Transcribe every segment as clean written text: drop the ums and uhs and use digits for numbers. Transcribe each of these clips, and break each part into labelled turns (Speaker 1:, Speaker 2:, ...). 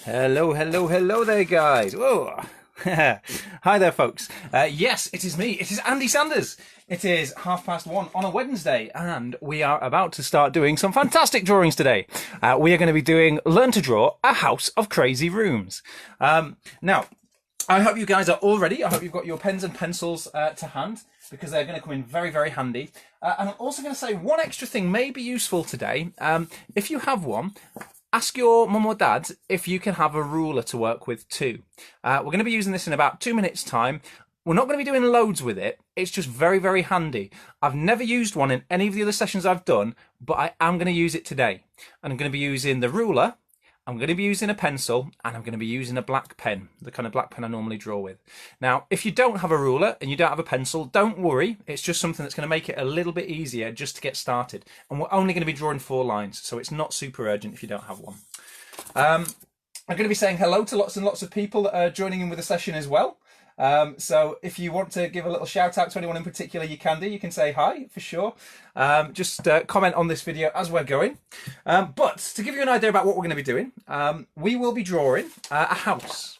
Speaker 1: Hello there, guys. Whoa. Hi there, folks. Yes, it is me. It is Andy Sanders. It is 1:30 on a Wednesday, and we are about to start doing some fantastic drawings today. We are going to be doing Learn to Draw a House of Crazy Rooms. Now, I hope you guys are all ready. I hope you've got your pens and pencils to hand, because they're going to come in very, very handy. And I'm also going to say one extra thing may be useful today. If you have one, ask your mum or dad if you can have a ruler to work with too. We're going to be using this in about 2 minutes' time. We're not going to be doing loads with it. It's just very, very handy. I've never used one in any of the other sessions I've done, but I am going to use it today. And I'm going to be using the ruler, I'm going to be using a pencil, and I'm going to be using a black pen, the kind of black pen I normally draw with. Now, if you don't have a ruler and you don't have a pencil, don't worry. It's just something that's going to make it a little bit easier just to get started. And we're only going to be drawing 4 lines, so it's not super urgent if you don't have one. I'm going to be saying hello to lots and lots of people that are joining in with the session as well. So if you want to give a little shout out to anyone in particular, you can do. You can say hi for sure. Just comment on this video as we're going. But to give you an idea about what we're going to be doing, we will be drawing a house,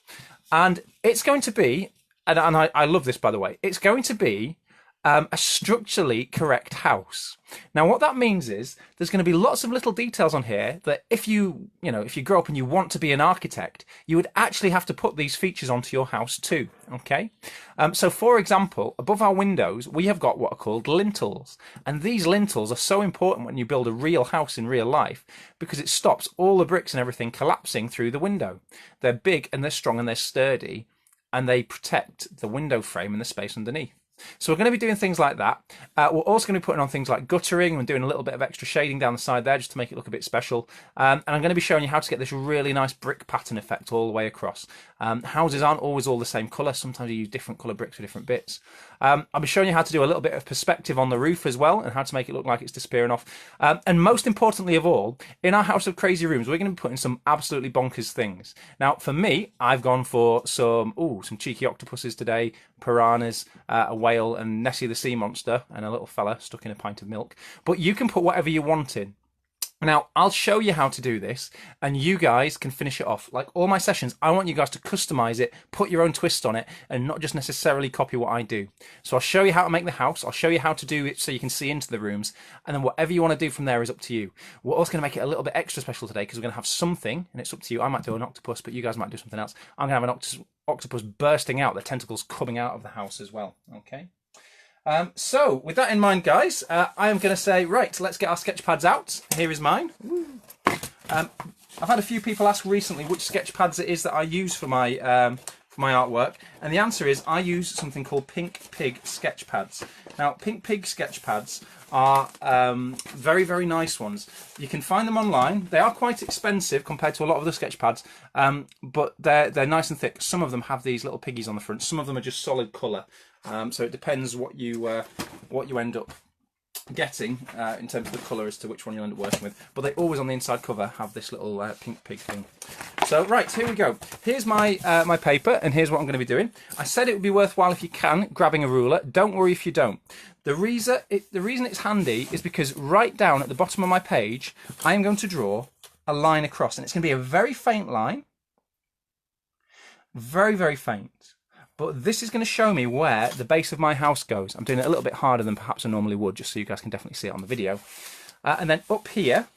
Speaker 1: and it's going to be, and I love this, by the way, it's going to be a structurally correct house. Now, what that means is there's going to be lots of little details on here that if you grow up and you want to be an architect, you would actually have to put these features onto your house too. Okay. So for example, above our windows, we have got what are called lintels. And these lintels are so important when you build a real house in real life, because it stops all the bricks and everything collapsing through the window. They're big and they're strong and they're sturdy, and they protect the window frame and the space underneath. So we're going to be doing things like that. We're also going to be putting on things like guttering and doing a little bit of extra shading down the side there just to make it look a bit special. And I'm going to be showing you how to get this really nice brick pattern effect all the way across. Houses aren't always all the same colour. Sometimes you use different colour bricks for different bits. I'll be showing you how to do a little bit of perspective on the roof as well, and how to make it look like it's disappearing off. And most importantly of all, in our House of Crazy Rooms, we're going to be putting some absolutely bonkers things. Now, for me, I've gone for some cheeky octopuses today, piranhas, a whale, and Nessie the sea monster, and a little fella stuck in a pint of milk. But you can put whatever you want in. Now, I'll show you how to do this, and you guys can finish it off. Like all my sessions, I want you guys to customize it, put your own twist on it, and not just necessarily copy what I do. So I'll show you how to make the house. I'll show you how to do it so you can see into the rooms, and then whatever you want to do from there is up to you. We're also going to make it a little bit extra special today, because we're going to have something, and it's up to you. I might do an octopus, but you guys might do something else. I'm going to have an octopus bursting out, the tentacles coming out of the house as well. Okay. So with that in mind, guys, I am going to say, right, let's get our sketch pads out. Here is mine. I've had a few people ask recently which sketch pads it is that I use for my artwork, and the answer is I use something called Pink Pig sketch pads. Now, Pink Pig sketch pads are very, very nice ones. You can find them online. They are quite expensive compared to a lot of the sketch pads, but they're nice and thick. Some of them have these little piggies on the front. Some of them are just solid colour. So it depends what you end up getting in terms of the colour as to which one you end up working with. But they always on the inside cover have this little pink pig thing. So right, here we go. Here's my my paper, and here's what I'm going to be doing. I said it would be worthwhile if you can grabbing a ruler. Don't worry if you don't. The reason it's handy is because right down at the bottom of my page, I am going to draw a line across, and it's going to be a very faint line. Very, very faint. But this is going to show me where the base of my house goes. I'm doing it a little bit harder than perhaps I normally would, just so you guys can definitely see it on the video. And then up here,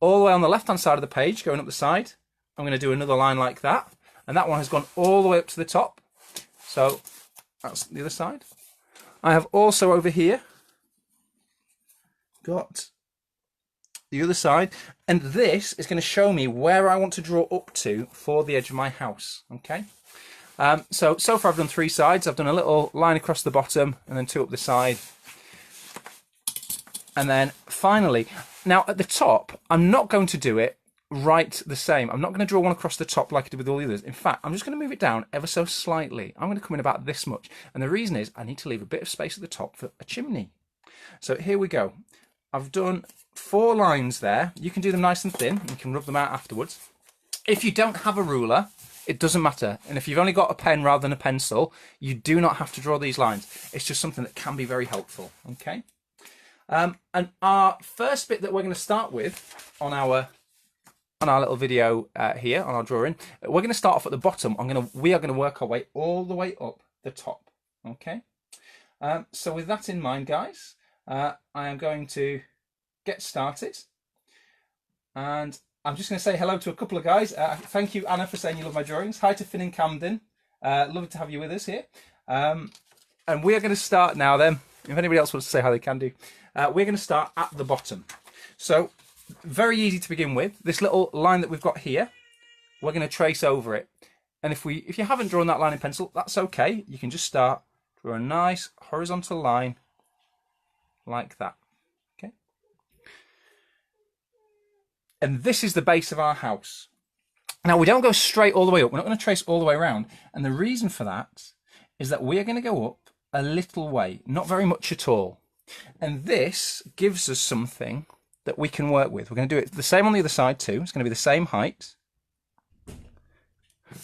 Speaker 1: all the way on the left-hand side of the page, going up the side, I'm going to do another line like that. And that one has gone all the way up to the top. So that's the other side. I have also over here got the other side. And this is going to show me where I want to draw up to for the edge of my house. Okay. So far I've done 3 sides. I've done a little line across the bottom and then 2 up the side. And then finally, now at the top, I'm not going to do it right the same. I'm not going to draw one across the top like I did with all the others. In fact, I'm just going to move it down ever so slightly. I'm going to come in about this much. And the reason is I need to leave a bit of space at the top for a chimney. So here we go. I've done 4 lines there. You can do them nice and thin. You can rub them out afterwards. If you don't have a ruler, it doesn't matter. And if you've only got a pen rather than a pencil, you do not have to draw these lines. It's just something that can be very helpful. Okay. And our first bit that we're going to start with on our on our little video here on our drawing, we're going to start off at the bottom. We are going to work our way all the way up the top. Okay. So with that in mind, guys, I am going to get started, and I'm just going to say hello to a couple of guys. Thank you, Anna, for saying you love my drawings. Hi to Finn in Camden. Lovely to have you with us here. And we are going to start now then. If anybody else wants to say how they can do. We're going to start at the bottom. So very easy to begin with. This little line that we've got here, we're going to trace over it. And if you haven't drawn that line in pencil, that's okay. You can just start, draw a nice horizontal line like that. Okay. And this is the base of our house. Now we don't go straight all the way up. We're not going to trace all the way around. And the reason for that is that we are going to go up a little way, not very much at all. And this gives us something that we can work with. We're going to do it the same on the other side too. It's going to be the same height.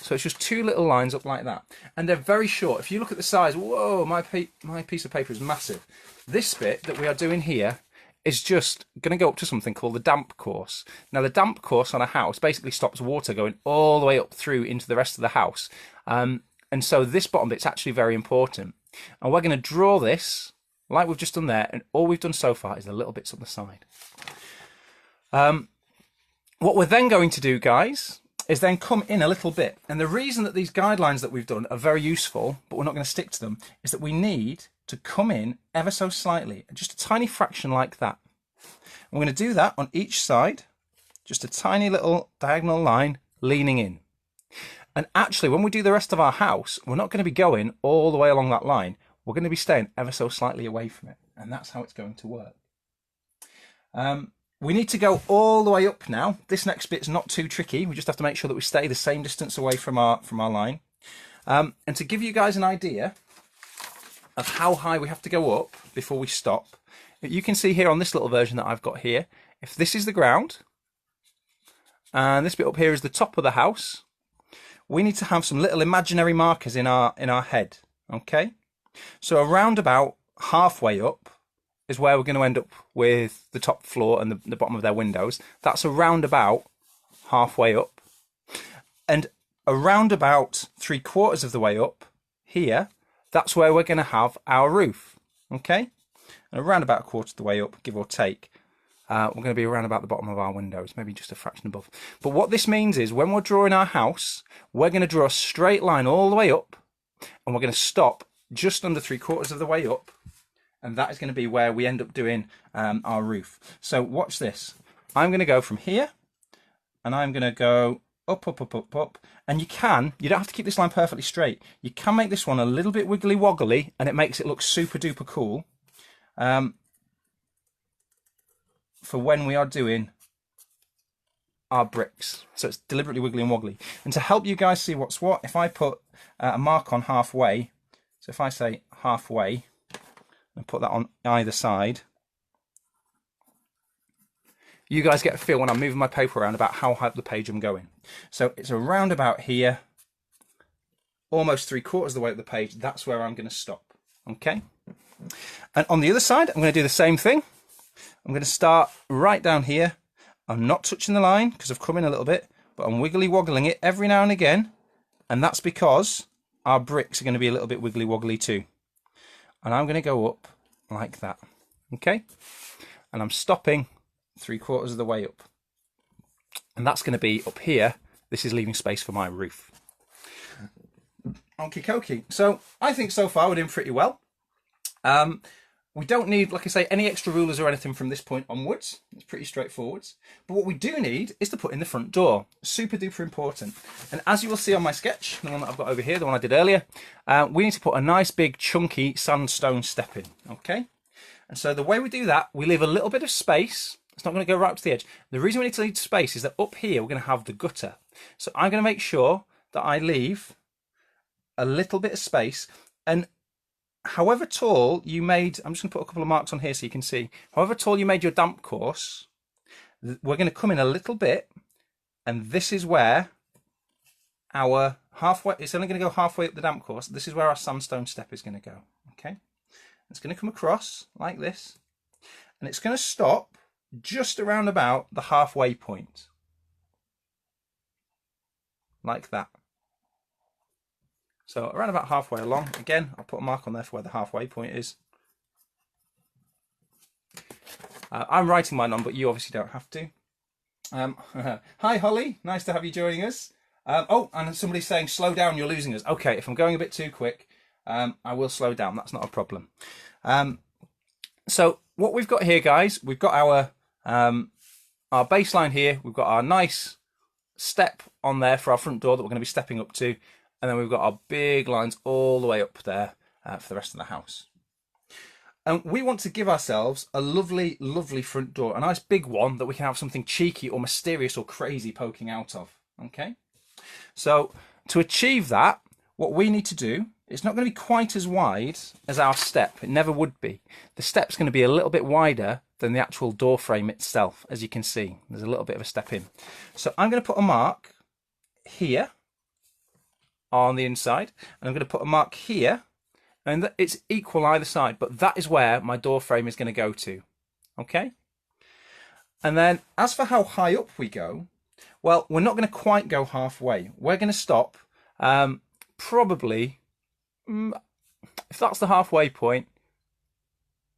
Speaker 1: So it's just two little lines up like that. And they're very short. If you look at the size, whoa, my piece of paper is massive. This bit that we are doing here is just going to go up to something called the damp course. Now the damp course on a house basically stops water going all the way up through into the rest of the house. And so this bottom bit's actually very important. And we're going to draw this like we've just done there, and all we've done so far is the little bits on the side. What we're then going to do, guys, is then come in a little bit. And the reason that these guidelines that we've done are very useful, but we're not going to stick to them, is that we need to come in ever so slightly, just a tiny fraction like that. And we're going to do that on each side, just a tiny little diagonal line leaning in. And actually, when we do the rest of our house, we're not going to be going all the way along that line. We're going to be staying ever so slightly away from it. And that's how it's going to work. We need to go all the way up now. This next bit's not too tricky. We just have to make sure that we stay the same distance away from our line. And to give you guys an idea of how high we have to go up before we stop, you can see here on this little version that I've got here, if this is the ground, and this bit up here is the top of the house, we need to have some little imaginary markers in our head, okay? So around about halfway up is where we're going to end up with the top floor and the bottom of their windows. That's around about halfway up. And around about 3/4 of the way up here, that's where we're going to have our roof, okay? And around about 1/4 of the way up, give or take, we're going to be around about the bottom of our windows, maybe just a fraction above. But what this means is when we're drawing our house, we're going to draw a straight line all the way up, and we're going to stop just under 3/4 of the way up, and that is going to be where we end up doing our roof. So watch this. I'm going to go from here, and I'm going to go up, up, up, up, up. And you don't have to keep this line perfectly straight. You can make this one a little bit wiggly woggly, and it makes it look super duper cool for when we are doing our bricks. So it's deliberately wiggly and woggly. And to help you guys see what's what, if I put a mark on halfway, so if I say halfway and put that on either side, you guys get a feel when I'm moving my paper around about how high up the page I'm going. So it's around about here, almost 3/4 of the way up the page. That's where I'm going to stop. Okay. And on the other side, I'm going to do the same thing. I'm going to start right down here. I'm not touching the line because I've come in a little bit, but I'm wiggly woggling it every now and again. And that's because our bricks are going to be a little bit wiggly woggly too. And I'm going to go up like that. Okay. And I'm stopping 3/4 of the way up. And that's going to be up here. This is leaving space for my roof. Okie dokie. So I think so far we're doing pretty well. We don't need, like I say, any extra rulers or anything from this point onwards. It's pretty straightforward. But what we do need is to put in the front door. Super duper important. And as you will see on my sketch, the one that I've got over here, the one I did earlier, we need to put a nice big chunky sandstone step in. Okay. And so the way we do that, we leave a little bit of space. It's not going to go right up to the edge. The reason we need to leave space is that up here we're going to have the gutter. So I'm going to make sure that I leave a little bit of space. And however tall you made, I'm just going to put a couple of marks on here so you can see. However tall you made your damp course, we're going to come in a little bit, and this is where our halfway, it's only going to go halfway up the damp course. This is where our sandstone step is going to go. Okay. It's going to come across like this, and it's going to stop just around about the halfway point. like that. So around about halfway along. Again, I'll put a mark on there for where the halfway point is. I'm writing mine on, but you obviously don't have to. Hi Holly, nice to have you joining us. Oh, and somebody's saying slow down, you're losing us. Okay, if I'm going a bit too quick, I will slow down, that's not a problem. So what we've got here, guys, we've got our baseline here, we've got our nice step on there for our front door that we're going to be stepping up to, and then we've got our big lines all the way up there for the rest of the house. And we want to give ourselves a lovely, lovely front door, a nice big one that we can have something cheeky or mysterious or crazy poking out of. Okay, so to achieve that, what we need to do, it's not going to be quite as wide as our step. It never would be. The step's going to be a little bit wider than the actual door frame itself. As you can see, there's a little bit of a step in. So I'm going to put a mark here on the inside, and I'm going to put a mark here, and it's equal either side, but that is where my door frame is going to go to. Okay? And then as for how high up we go, well, we're not going to quite go halfway. We're going to stop probably, if that's the halfway point,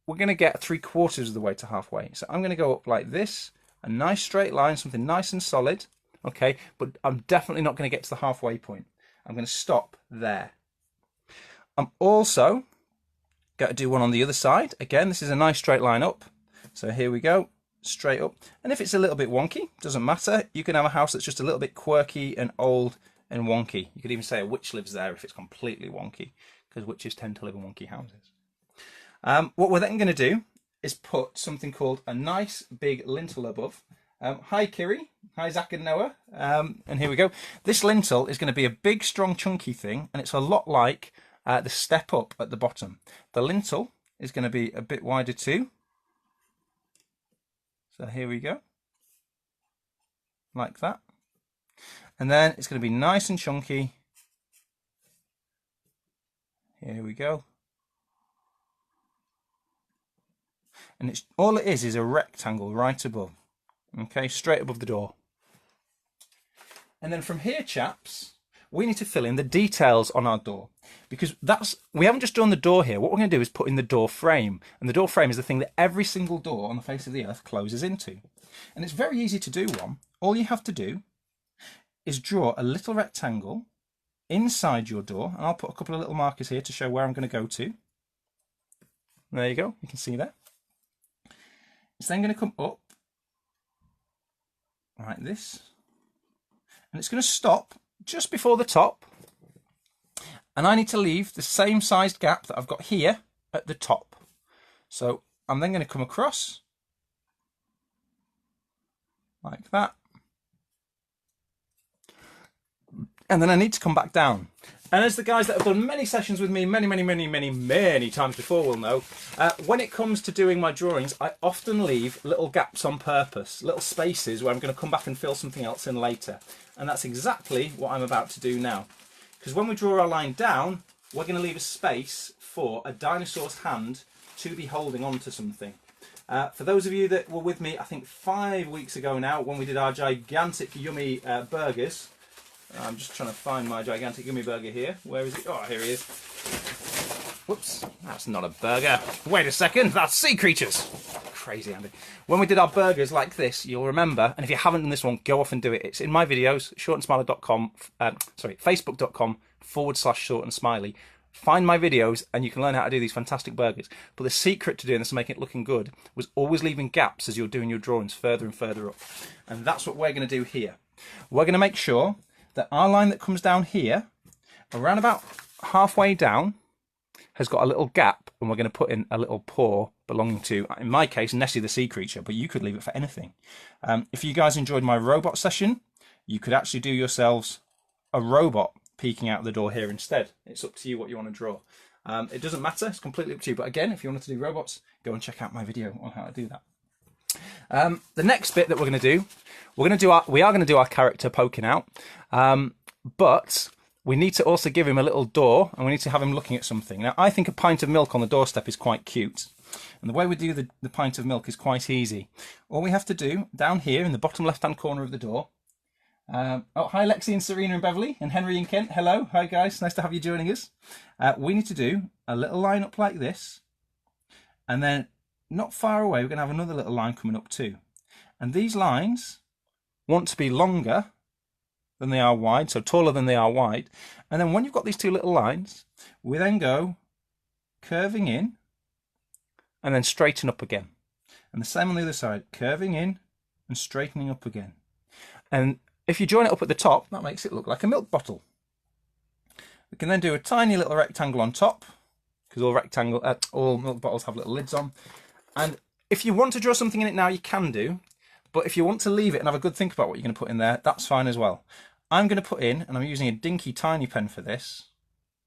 Speaker 1: we're going to get 3/4 of the way to halfway. So I'm going to go up like this, a nice straight line, something nice and solid. Okay, but I'm definitely not going to get to the halfway point. I'm going to stop there. I'm also going to do one on the other side. Again, this is a nice straight line up. So here we go, straight up. And if it's a little bit wonky, doesn't matter. You can have a house that's just a little bit quirky and old and wonky. You could even say a witch lives there if it's completely wonky, because witches tend to live in wonky houses. What we're then going to do is put something called a nice big lintel above. Hi Kiri, hi Zach and Noah, and here we go. This lintel is going to be a big strong chunky thing, and it's a lot like the step up at the bottom. The lintel is going to be a bit wider too. So here we go, like that. And then it's going to be nice and chunky. Here we go. And it's all it is a rectangle right above. Okay, straight above the door. And then from here, chaps, we need to fill in the details on our door, because we haven't just done the door here. What we're going to do is put in the door frame, and the door frame is the thing that every single door on the face of the earth closes into. And it's very easy to do one. All you have to do is draw a little rectangle inside your door, and I'll put a couple of little markers here to show where I'm going to go to. There you go, you can see there. It's then going to come up like this, and it's going to stop just before the top, and I need to leave the same sized gap that I've got here at the top. So I'm then going to come across like that, and then I need to come back down. And as the guys that have done many sessions with me many times before will know, when it comes to doing my drawings, I often leave little gaps on purpose, little spaces where I'm going to come back and fill something else in later. And that's exactly what I'm about to do now. Because when we draw our line down, we're going to leave a space for a dinosaur's hand to be holding on to something. For those of you that were with me, I think 5 weeks ago now, when we did our gigantic yummy burgers, I'm just trying to find my gigantic yummy burger here. Where is it? Oh, here he is. Whoops, that's not a burger. Wait a second, that's sea creatures. Crazy, Andy. When we did our burgers like this, you'll remember, and if you haven't done this one, go off and do it. It's in my videos, shortandsmiley.com, facebook.com/shortandsmiley. Find my videos and you can learn how to do these fantastic burgers. But the secret to doing this and making it looking good was always leaving gaps as you're doing your drawings further and further up. And that's what we're going to do here. We're going to make sure that our line that comes down here, around about halfway down, has got a little gap, and we're going to put in a little paw belonging to, in my case, Nessie the sea creature, but you could leave it for anything. If you guys enjoyed my robot session, you could actually do yourselves a robot peeking out the door here instead. It's up to you what you want to draw. It doesn't matter, it's completely up to you, but again, if you wanted to do robots, go and check out my video on how to do that. The next bit that we're going to do, we are going to do our character poking out, but we need to also give him a little door, and we need to have him looking at something. Now, I think a pint of milk on the doorstep is quite cute, and the way we do the pint of milk is quite easy. All we have to do down here in the bottom left-hand corner of the door, Oh, hi Lexi and Serena and Beverly and Henry and Kent. Hello. Hi guys. Nice to have you joining us. We need to do a little line up like this. And then not far away, we're going to have another little line coming up too. And these lines want to be longer than they are wide, so taller than they are wide. And then when you've got these two little lines, we then go curving in and then straighten up again. And the same on the other side, curving in and straightening up again. And if you join it up at the top, that makes it look like a milk bottle. We can then do a tiny little rectangle on top, because all milk bottles have little lids on. And if you want to draw something in it now, you can do. But if you want to leave it and have a good think about what you're going to put in there, that's fine as well. I'm going to put in, and I'm using a dinky tiny pen for this.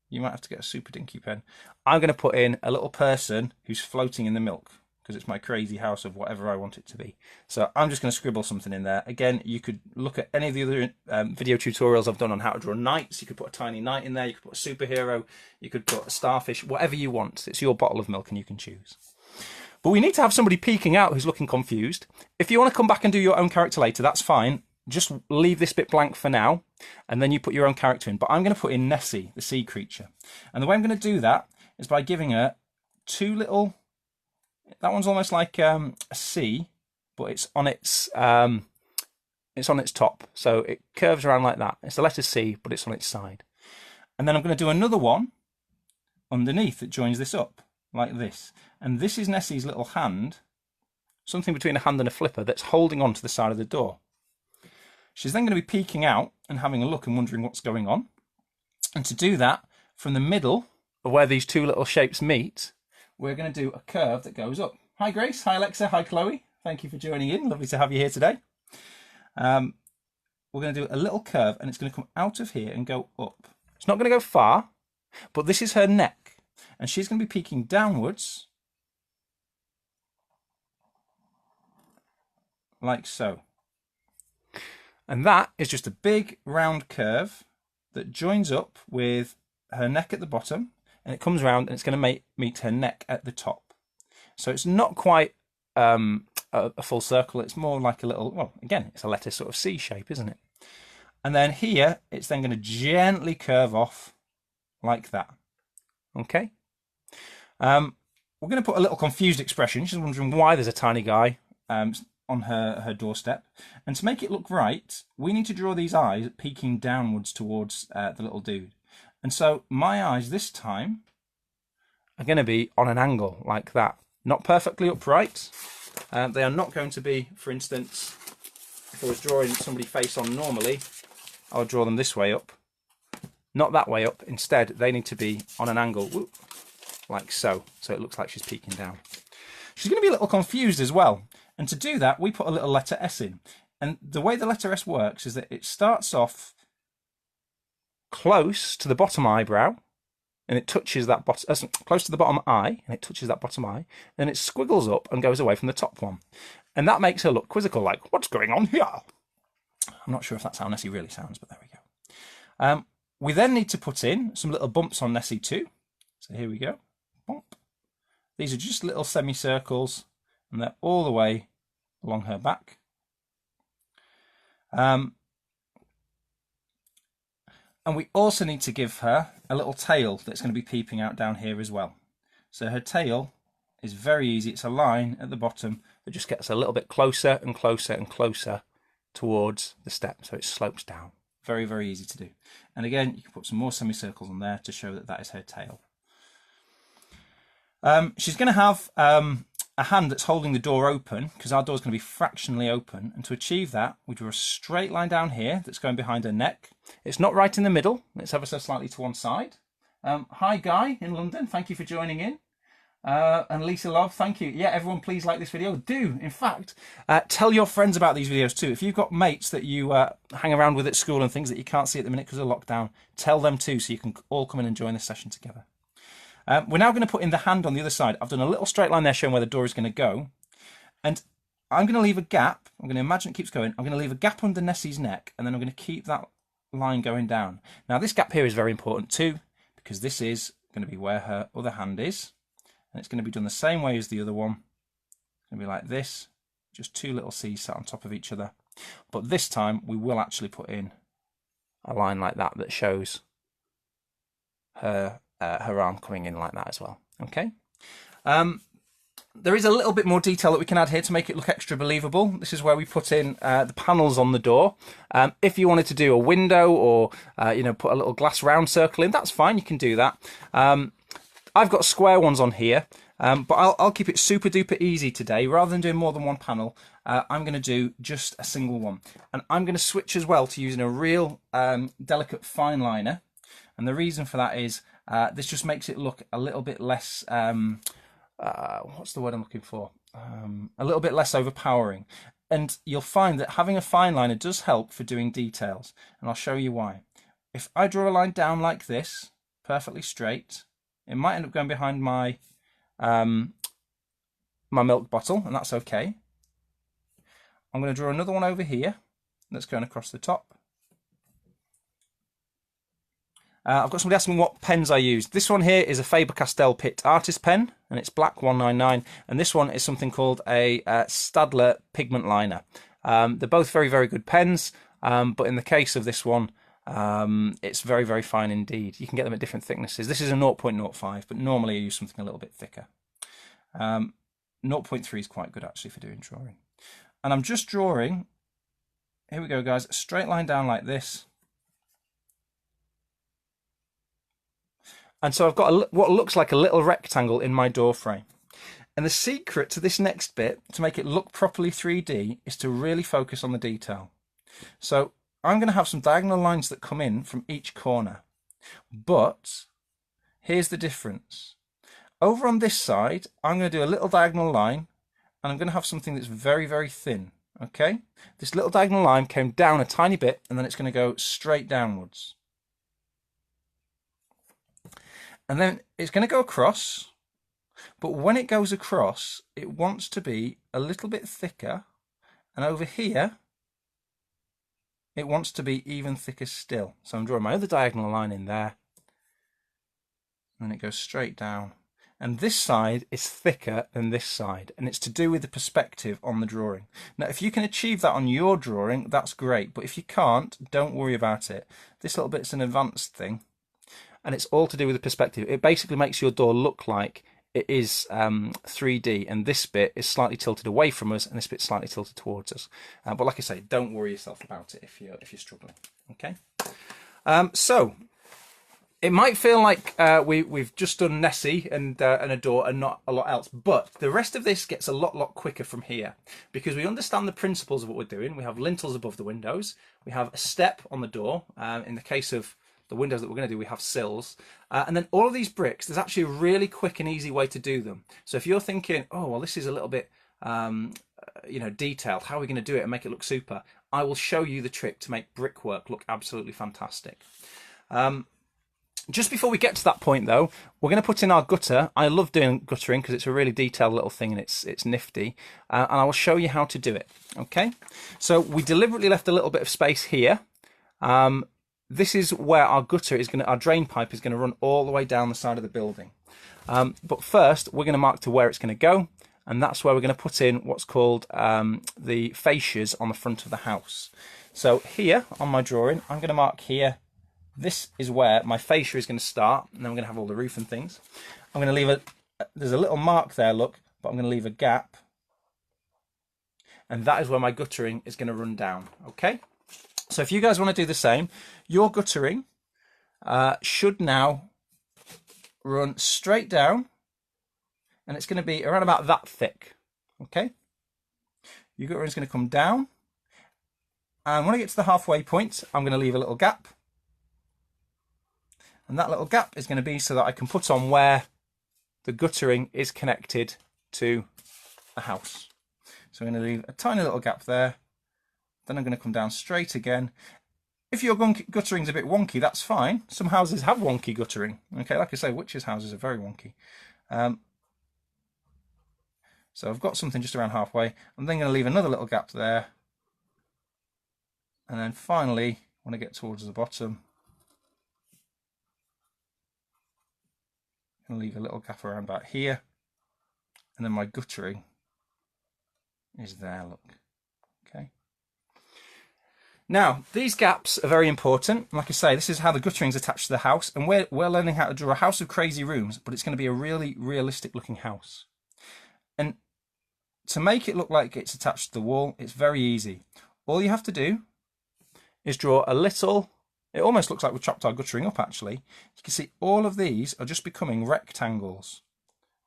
Speaker 1: You might have to get a super dinky pen. I'm going to put in a little person who's floating in the milk, because it's my crazy house of whatever I want it to be. So I'm just going to scribble something in there. Again, you could look at any of the other video tutorials I've done on how to draw knights. You could put a tiny knight in there. You could put a superhero. You could put a starfish. Whatever you want. It's your bottle of milk and you can choose. But we need to have somebody peeking out who's looking confused. If you want to come back and do your own character later, that's fine. Just leave this bit blank for now, and then you put your own character in. But I'm going to put in Nessie, the sea creature. And the way I'm going to do that is by giving her two little... That one's almost like a C, but it's on its top. So it curves around like that. It's the letter C, but it's on its side. And then I'm going to do another one underneath that joins this up, like this. And this is Nessie's little hand, something between a hand and a flipper, that's holding on to the side of the door. She's then going to be peeking out and having a look and wondering what's going on. And to do that, from the middle of where these two little shapes meet, we're going to do a curve that goes up. Hi Grace, hi Alexa, hi Chloe. Thank you for joining in. Lovely to have you here today. We're going to do a little curve, and it's going to come out of here and go up. It's not going to go far, but this is her neck. And she's going to be peeking downwards, like so. And that is just a big round curve that joins up with her neck at the bottom, and it comes round and it's going to meet her neck at the top. So it's not quite a full circle. It's more like a little, well, again, it's a letter sort of C shape, isn't it? And then here, it's then going to gently curve off like that. Okay. We're going to put a little confused expression. She's wondering why there's a tiny guy on her doorstep. And to make it look right, we need to draw these eyes peeking downwards towards the little dude. And so my eyes this time are going to be on an angle like that. Not perfectly upright. They are not going to be, for instance, if I was drawing somebody face on normally, I would draw them this way up. Not that way up. Instead, they need to be on an angle, whoop, like so. So it looks like she's peeking down. She's going to be a little confused as well. And to do that, we put a little letter S in. And the way the letter S works is that it starts off close to the bottom eyebrow, and it touches that bottom, close to the bottom eye, and it touches that bottom eye, and it squiggles up and goes away from the top one. And that makes her look quizzical, like, what's going on here? I'm not sure if that's how Nessie really sounds, but there we go. We then need to put in some little bumps on Nessie too. So here we go. Bump. These are just little semicircles, and they're all the way along her back. And we also need to give her a little tail that's going to be peeping out down here as well. So her tail is very easy. It's a line at the bottom that just gets a little bit closer and closer and closer towards the step. So it slopes down. Very, very easy to do. And again, you can put some more semicircles on there to show that that is her tail. She's going to have a hand that's holding the door open, because our door is going to be fractionally open. And to achieve that, we draw a straight line down here that's going behind her neck. It's not right in the middle. It's ever so slightly to one side. Hi, Guy in London. Thank you for joining in. And Lisa Love, thank you. Yeah, everyone, please like this video. Do, in fact, tell your friends about these videos too. If you've got mates that you hang around with at school and things that you can't see at the minute because of lockdown, tell them too, so you can all come in and join the session together. We're now going to put in the hand on the other side. I've done a little straight line there showing where the door is going to go. And I'm going to leave a gap. I'm going to imagine it keeps going. I'm going to leave a gap under Nessie's neck, and then I'm going to keep that line going down. Now, this gap here is very important too, because this is going to be where her other hand is. And it's going to be done the same way as the other one. It's going to be like this. Just two little C's sat on top of each other. But this time we will actually put in a line like that that shows her arm coming in like that as well. Okay. There is a little bit more detail that we can add here to make it look extra believable. This is where we put in the panels on the door. If you wanted to do a window or put a little glass round circle in, that's fine. You can do that. I've got square ones on here, but I'll keep it super duper easy today. Rather than doing more than one panel, I'm going to do just a single one, and I'm going to switch as well to using a real delicate fine liner. And the reason for that is this just makes it look a little bit less. What's the word I'm looking for? A little bit less overpowering. And you'll find that having a fine liner does help for doing details. And I'll show you why. If I draw a line down like this, perfectly straight, it might end up going behind my my milk bottle, and that's okay. I'm going to draw another one over here that's going across the top. I've got somebody asking me what pens I use. This one here is a Faber-Castell Pitt Artist pen, and it's black 199. And this one is something called a Staedtler Pigment Liner. They're both very, very good pens, but in the case of this one, it's very, very fine indeed. You can get them at different thicknesses. This is a 0.05, but normally I use something a little bit thicker. 0.3 is quite good actually for doing drawing. And I'm just drawing, here we go guys, a straight line down like this. And so I've got what looks like a little rectangle in my door frame. And the secret to this next bit, to make it look properly 3D, is to really focus on the detail. So I'm going to have some diagonal lines that come in from each corner. But here's the difference. Over on this side, I'm going to do a little diagonal line, and I'm going to have something that's very, very thin. Okay? This little diagonal line came down a tiny bit, and then it's going to go straight downwards. And then it's going to go across, but when it goes across, it wants to be a little bit thicker. And over here, it wants to be even thicker still. So I'm drawing my other diagonal line in there. And then it goes straight down. And this side is thicker than this side. And it's to do with the perspective on the drawing. Now, if you can achieve that on your drawing, that's great. But if you can't, don't worry about it. This little bit's an advanced thing. And it's all to do with the perspective. It basically makes your door look like it is 3D, and this bit is slightly tilted away from us, and this bit's slightly tilted towards us. But like I say, don't worry yourself about it if you're struggling. Okay. So it might feel like we've just done Nessie and a door and not a lot else, but the rest of this gets a lot quicker from here because we understand the principles of what we're doing. We have lintels above the windows. We have a step on the door. In the case of the windows that we're going to do, we have sills. And then all of these bricks, there's actually a really quick and easy way to do them. So if you're thinking, oh, well, this is a little bit, detailed, how are we going to do it and make it look super? I will show you the trick to make brickwork look absolutely fantastic. Just before we get to that point, though, we're going to put in our gutter. I love doing guttering because it's a really detailed little thing and it's nifty. And I will show you how to do it. Okay, so we deliberately left a little bit of space here. This is where our gutter is going to, our drain pipe is going to run all the way down the side of the building. But first, we're going to mark to where it's going to go, and that's where we're going to put in what's called the fascias on the front of the house. So here on my drawing, I'm going to mark here. This is where my fascia is going to start, and then we're going to have all the roof and things. I'm going to leave there's a little mark there, look, but I'm going to leave a gap, and that is where my guttering is going to run down. Okay. So if you guys want to do the same, your guttering should now run straight down, and it's going to be around about that thick. Okay, your guttering is going to come down, and when I get to the halfway point, I'm going to leave a little gap, and that little gap is going to be so that I can put on where the guttering is connected to the house. So I'm going to leave a tiny little gap there. Then I'm going to come down straight again. If your guttering's a bit wonky, that's fine. Some houses have wonky guttering. Okay, like I say, witches' houses are very wonky. So I've got something just around halfway. I'm then going to leave another little gap there. And then finally, when I get towards the bottom, I'm going to leave a little gap around about here. And then my guttering is there, look. Okay. Now, these gaps are very important. Like I say, this is how the guttering is attached to the house, and we're learning how to draw a house of crazy rooms, but it's going to be a really realistic looking house. And to make it look like it's attached to the wall, it's very easy. All you have to do is draw a little, it almost looks like we've chopped our guttering up actually. You can see all of these are just becoming rectangles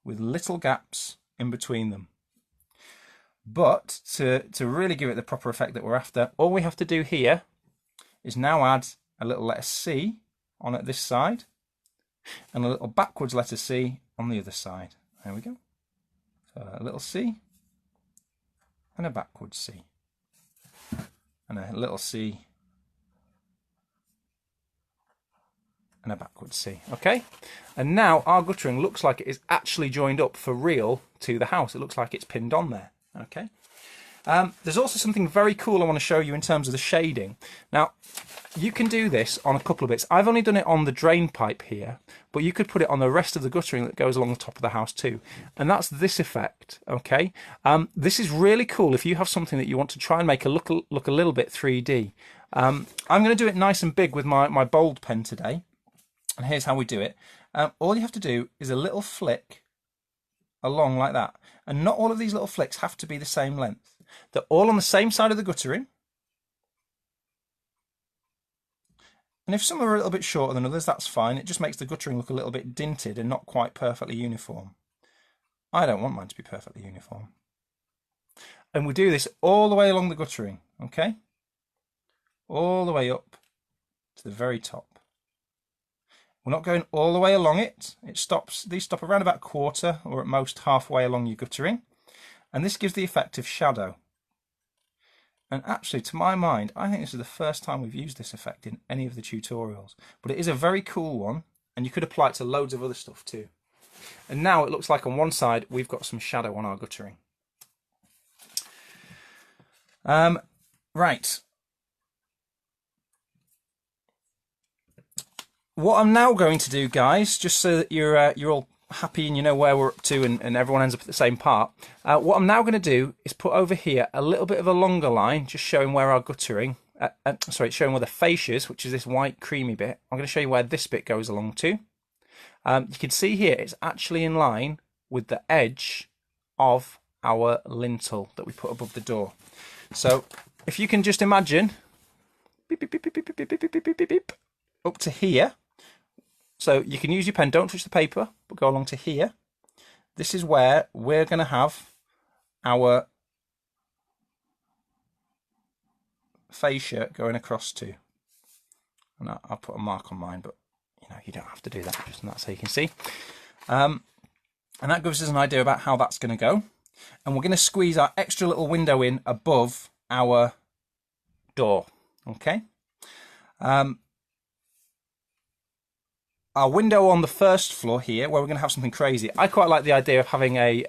Speaker 1: with little gaps in between them. But to really give it the proper effect that we're after, all we have to do here is now add a little letter C on at this side and a little backwards letter C on the other side. There we go. So a little C and a backwards C and a little C and a backwards C. Okay, and now our guttering looks like it is actually joined up for real to the house. It looks like it's pinned on there. Okay. There's also something very cool I want to show you in terms of the shading. Now, you can do this on a couple of bits. I've only done it on the drain pipe here, but you could put it on the rest of the guttering that goes along the top of the house too. And that's this effect, okay? This is really cool if you have something that you want to try and make look a little bit 3D. I'm going to do it nice and big with my bold pen today. And here's how we do it. All you have to do is a little flick along like that. And not all of these little flicks have to be the same length. They're all on the same side of the guttering. And if some are a little bit shorter than others, that's fine. It just makes the guttering look a little bit dinted and not quite perfectly uniform. I don't want mine to be perfectly uniform. And we do this all the way along the guttering, okay? All the way up to the very top. We're not going all the way along it. These stop around about a quarter or at most halfway along your guttering. And this gives the effect of shadow. And actually, to my mind, I think this is the first time we've used this effect in any of the tutorials. But it is a very cool one, and you could apply it to loads of other stuff too. And now it looks like on one side we've got some shadow on our guttering. Right. What I'm now going to do, guys, just so that you're all happy and you know where we're up to and everyone ends up at the same part, what I'm now going to do is put over here a little bit of a longer line, just showing where our guttering, showing where the fascias, which is this white creamy bit, I'm going to show you where this bit goes along to. You can see here it's actually in line with the edge of our lintel that we put above the door. So if you can just imagine, beep, beep, beep, beep, beep, beep, beep, beep, beep, beep, beep, up to here. So you can use your pen, don't touch the paper, but go along to here. This is where we're going to have our fascia going across to. And I'll put a mark on mine, but you don't have to do that, just that's so you can see. And that gives us an idea about how that's going to go. And we're going to squeeze our extra little window in above our door, okay? Our window on the first floor here, where we're going to have something crazy. I quite like the idea of having a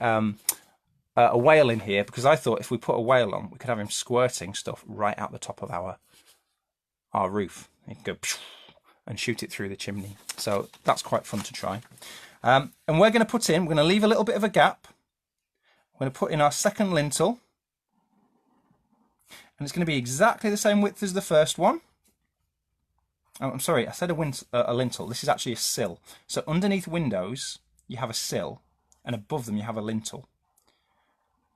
Speaker 1: whale in here, because I thought if we put a whale on, we could have him squirting stuff right out the top of our roof. You can go and shoot it through the chimney. So that's quite fun to try. And we're going to leave a little bit of a gap. We're going to put in our second lintel. And it's going to be exactly the same width as the first one. Oh, I'm sorry, I said a lintel. This is actually a sill. So underneath windows, you have a sill, and above them you have a lintel.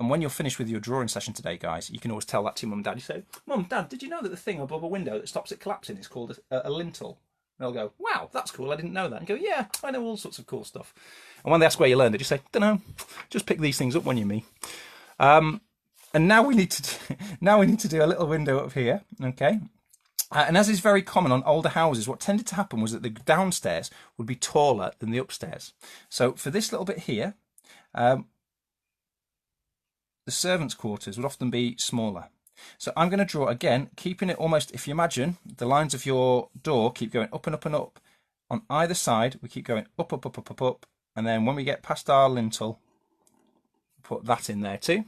Speaker 1: And when you're finished with your drawing session today, guys, you can always tell that to your mum and dad. You say, Mum, Dad, did you know that the thing above a window that stops it collapsing is called a lintel? And they'll go, wow, that's cool, I didn't know that. And go, yeah, I know all sorts of cool stuff. And when they ask where you learned it, you say, don't know, just pick these things up when you're me. And now we need to do a little window up here, okay? And as is very common on older houses, what tended to happen was that the downstairs would be taller than the upstairs. So for this little bit here, the servants' quarters would often be smaller. So I'm going to draw again, keeping it almost, if you imagine, the lines of your door keep going up and up and up. On either side, we keep going up, up, up, up, up, up. And then when we get past our lintel, put that in there too.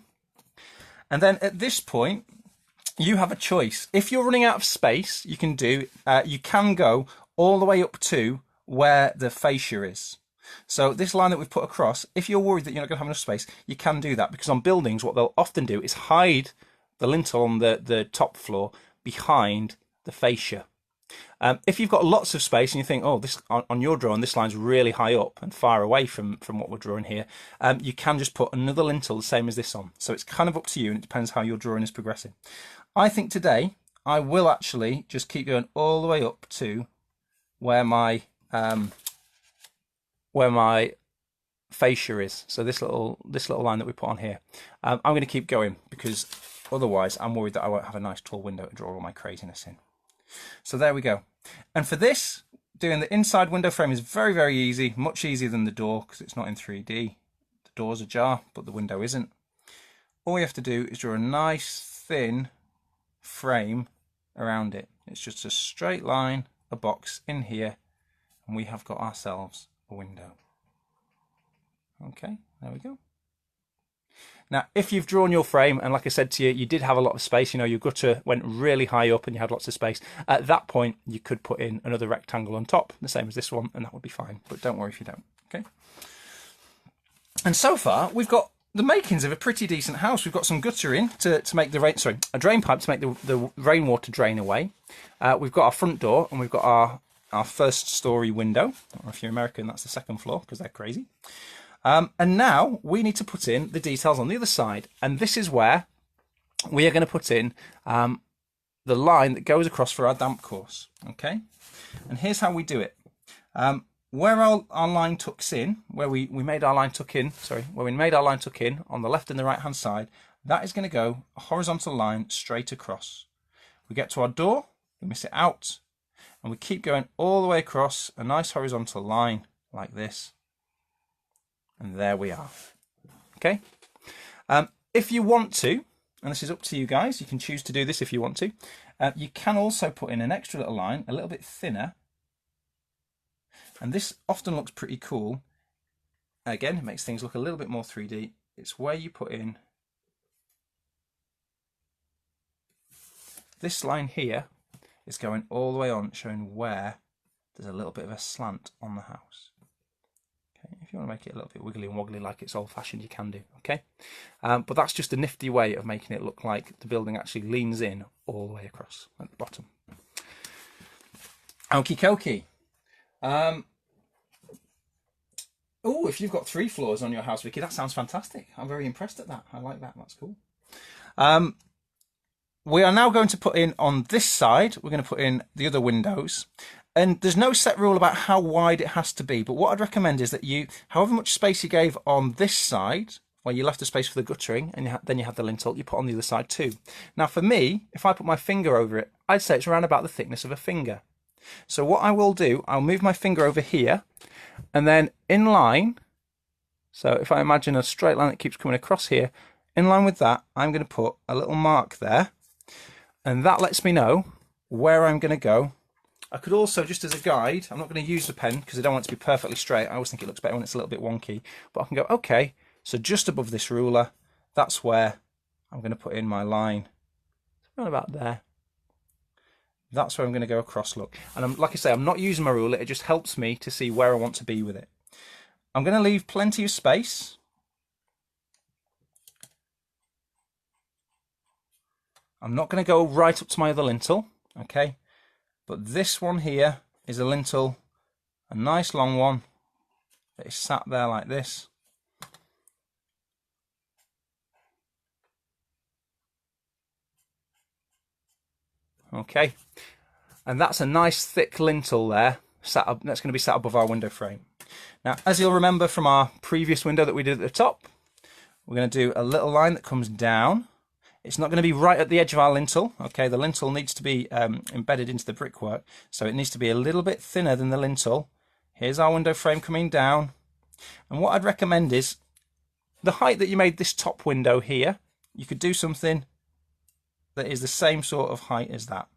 Speaker 1: And then at this point, you have a choice. If you're running out of space, you can go all the way up to where the fascia is. So this line that we've put across, if you're worried that you're not going to have enough space, you can do that, because on buildings, what they'll often do is hide the lintel on the top floor behind the fascia. If you've got lots of space and you think, oh, this on your drawing, this line's really high up and far away from what we're drawing here, you can just put another lintel the same as this on. So it's kind of up to you, and it depends how your drawing is progressing. I think today I will actually just keep going all the way up to where my fascia is. So this little line that we put on here. I'm going to keep going because otherwise I'm worried that I won't have a nice tall window to draw all my craziness in. So there we go. And for this, doing the inside window frame is very, very easy, much easier than the door because it's not in 3D. The door's ajar, but the window isn't. All we have to do is draw a nice thin frame around it. It's just a straight line, a box in here, and we have got ourselves a window. Okay, there we go. Now, if you've drawn your frame, and like I said to you, you did have a lot of space, you know, your gutter went really high up and you had lots of space, at that point, you could put in another rectangle on top, the same as this one, and that would be fine. But don't worry if you don't, okay? And so far, we've got the makings of a pretty decent house. We've got some gutter in to make the rain, sorry, a drain pipe to make the rainwater drain away. We've got our front door, and we've got our first story window. Or if you're American, that's the second floor, because they're crazy. And now we need to put in the details on the other side. And this is where we are going to put in the line that goes across for our damp course. Okay. And here's how we do it. Where our line tucks in, where we made our line tuck in, where we made our line tuck in on the left and the right hand side, that is going to go a horizontal line straight across. We get to our door, we miss it out, and we keep going all the way across a nice horizontal line like this. And there we are. Okay. If you want to, and this is up to you guys, you can choose to do this if you want to. You can also put in an extra little line, a little bit thinner. And this often looks pretty cool. Again, it makes things look a little bit more 3D. It's where you put in this line here. Is going all the way on, showing where there's a little bit of a slant on the house. If you want to make it a little bit wiggly and woggly like it's old-fashioned, you can do, okay? But that's just a nifty way of making it look like the building actually leans in all the way across at the bottom. Okie dokie. Oh, if you've got 3 floors on your house, Vicky, that sounds fantastic. I'm very impressed at that. I like that. That's cool. We are now going to put in on this side, we're going to put in the other windows. And there's no set rule about how wide it has to be, but what I'd recommend is that you, however much space you gave on this side, where you left a space for the guttering, and then you had the lintel, you put on the other side too. Now for me, if I put my finger over it, I'd say it's around about the thickness of a finger. So what I will do, I'll move my finger over here, and then in line, so if I imagine a straight line that keeps coming across here, in line with that, I'm going to put a little mark there, and that lets me know where I'm going to go. I could also, just as a guide, I'm not going to use the pen because I don't want it to be perfectly straight. I always think it looks better when it's a little bit wonky. But I can go, okay, so just above this ruler, that's where I'm going to put in my line. Around about there. That's where I'm going to go across, look. And like I say, I'm not using my ruler. It just helps me to see where I want to be with it. I'm going to leave plenty of space. I'm not going to go right up to my other lintel, okay? But this one here is a lintel, a nice long one that is sat there like this. Okay, and that's a nice thick lintel there, sat up, that's going to be sat above our window frame. Now, as you'll remember from our previous window that we did at the top, we're going to do a little line that comes down. It's not going to be right at the edge of our lintel. Okay, the lintel needs to be embedded into the brickwork, so it needs to be a little bit thinner than the lintel. Here's our window frame coming down. And what I'd recommend is the height that you made this top window here, you could do something that is the same sort of height as that.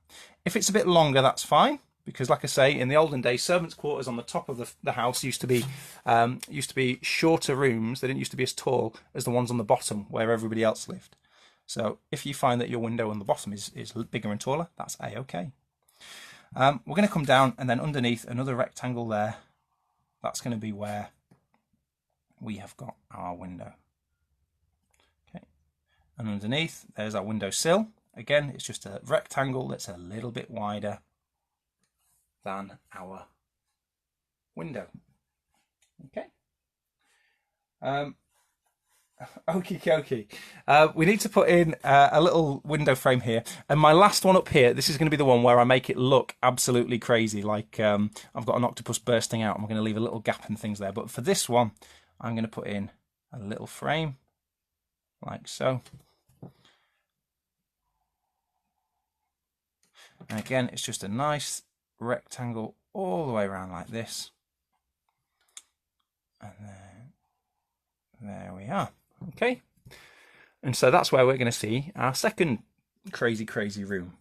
Speaker 1: If it's a bit longer, that's fine, because like I say, in the olden days, servants' quarters on the top of the house used to be shorter rooms. They didn't used to be as tall as the ones on the bottom where everybody else lived. So if you find that your window on the bottom is bigger and taller, that's a-okay. We're going to come down, and then underneath another rectangle there. That's going to be where we have got our window. Okay, and underneath there's our window sill. again, it's just a rectangle that's a little bit wider than our window. Okay. Okie dokie. We need to put in a little window frame here. And my last one up here, this is going to be the one where I make it look absolutely crazy. Like I've got an octopus bursting out. I'm going to leave a little gap and things there. But for this one, I'm going to put in a little frame like so. And again, it's just a nice rectangle all the way around like this. And then there we are. Okay, and so that's where we're going to see our second crazy room.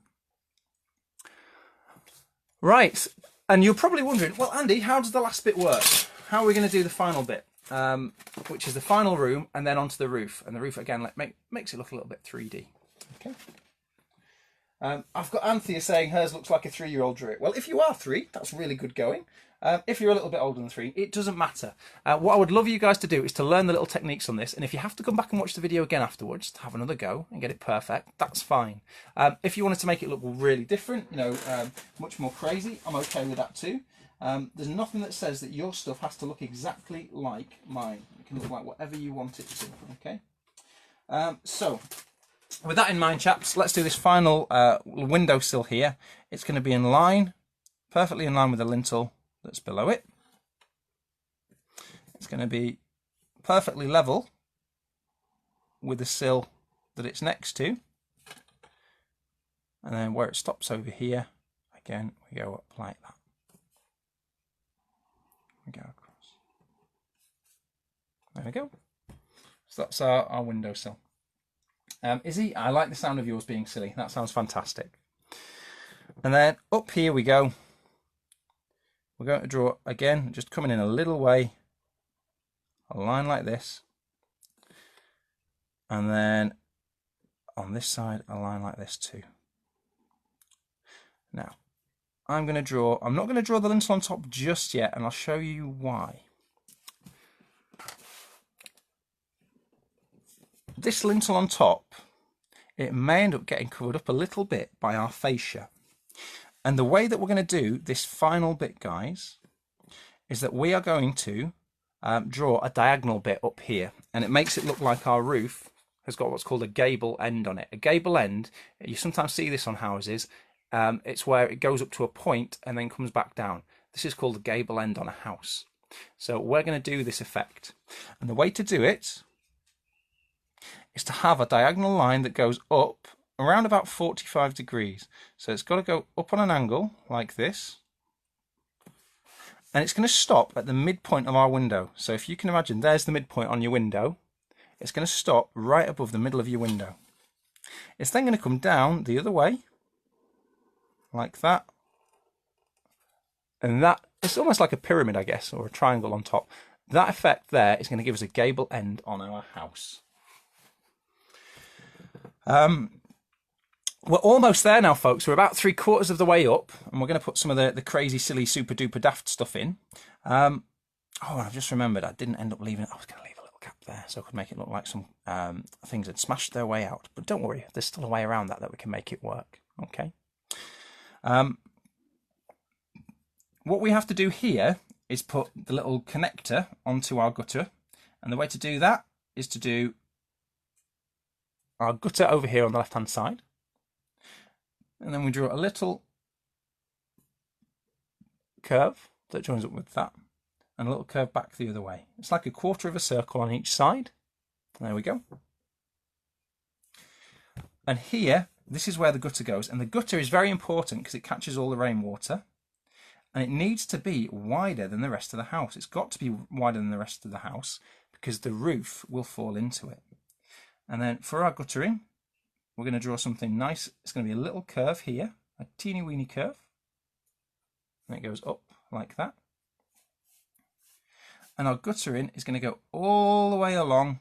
Speaker 1: Right, and you're probably wondering, well, Andy, how does the last bit work? How are we going to do the final bit, which is the final room, and then onto the roof? And the roof again makes it look a little bit 3D. Okay. I've got Anthea saying hers looks like a 3-year-old drew it. Well, if you are 3, that's really good going. If you're a little bit older than 3, it doesn't matter. What I would love you guys to do is to learn the little techniques on this, and if you have to come back and watch the video again afterwards to have another go and get it perfect, that's fine. If you wanted to make it look really different, you know, much more crazy, I'm okay with that too. There's nothing that says that your stuff has to look exactly like mine. It can look like whatever you want it to, okay? So, with that in mind, chaps, let's do this final windowsill here. It's going to be in line, perfectly in line with the lintel that's below it. It's going to be perfectly level with the sill that it's next to. And then where it stops over here, again, we go up like that. We go across. There we go. So that's our windowsill. Izzy, I like the sound of yours being silly. That sounds fantastic. And then up here we go. We're going to draw, again, just coming in a little way, a line like this. And then on this side, a line like this too. Now, I'm not going to draw the lintel on top just yet, and I'll show you why. This lintel on top, it may end up getting covered up a little bit by our fascia. And the way that we're going to do this final bit, guys, is that we are going to draw a diagonal bit up here, and it makes it look like our roof has got what's called a gable end on it. A gable end, you sometimes see this on houses, it's where it goes up to a point and then comes back down. This is called a gable end on a house. So we're going to do this effect. And the way to do it is to have a diagonal line that goes up around about 45 degrees. So it's got to go up on an angle like this. And it's going to stop at the midpoint of our window. So if you can imagine, there's the midpoint on your window. It's going to stop right above the middle of your window. It's then going to come down the other way, like that. And that, it's almost like a pyramid, I guess, or a triangle on top. That effect there is going to give us a gable end on our house. We're almost there now, folks. We're about 3/4 of the way up, and we're going to put some of the crazy, silly, super duper daft stuff in. Oh, I've just remembered I didn't end up leaving it. I was going to leave a little gap there so I could make it look like some things had smashed their way out. But don't worry, there's still a way around that we can make it work. Okay. What we have to do here is put the little connector onto our gutter, and the way to do that is to do our gutter over here on the left hand side, and then we draw a little curve that joins up with that, and a little curve back the other way. It's like a quarter of a circle on each side. There we go. And here, this is where the gutter goes, and the gutter is very important because it catches all the rainwater, and it needs to be wider than the rest of the house. It's got to be wider than the rest of the house because the roof will fall into it. And then for our guttering, we're going to draw something nice. It's going to be a little curve here, a teeny weeny curve. And it goes up like that. And our guttering is going to go all the way along,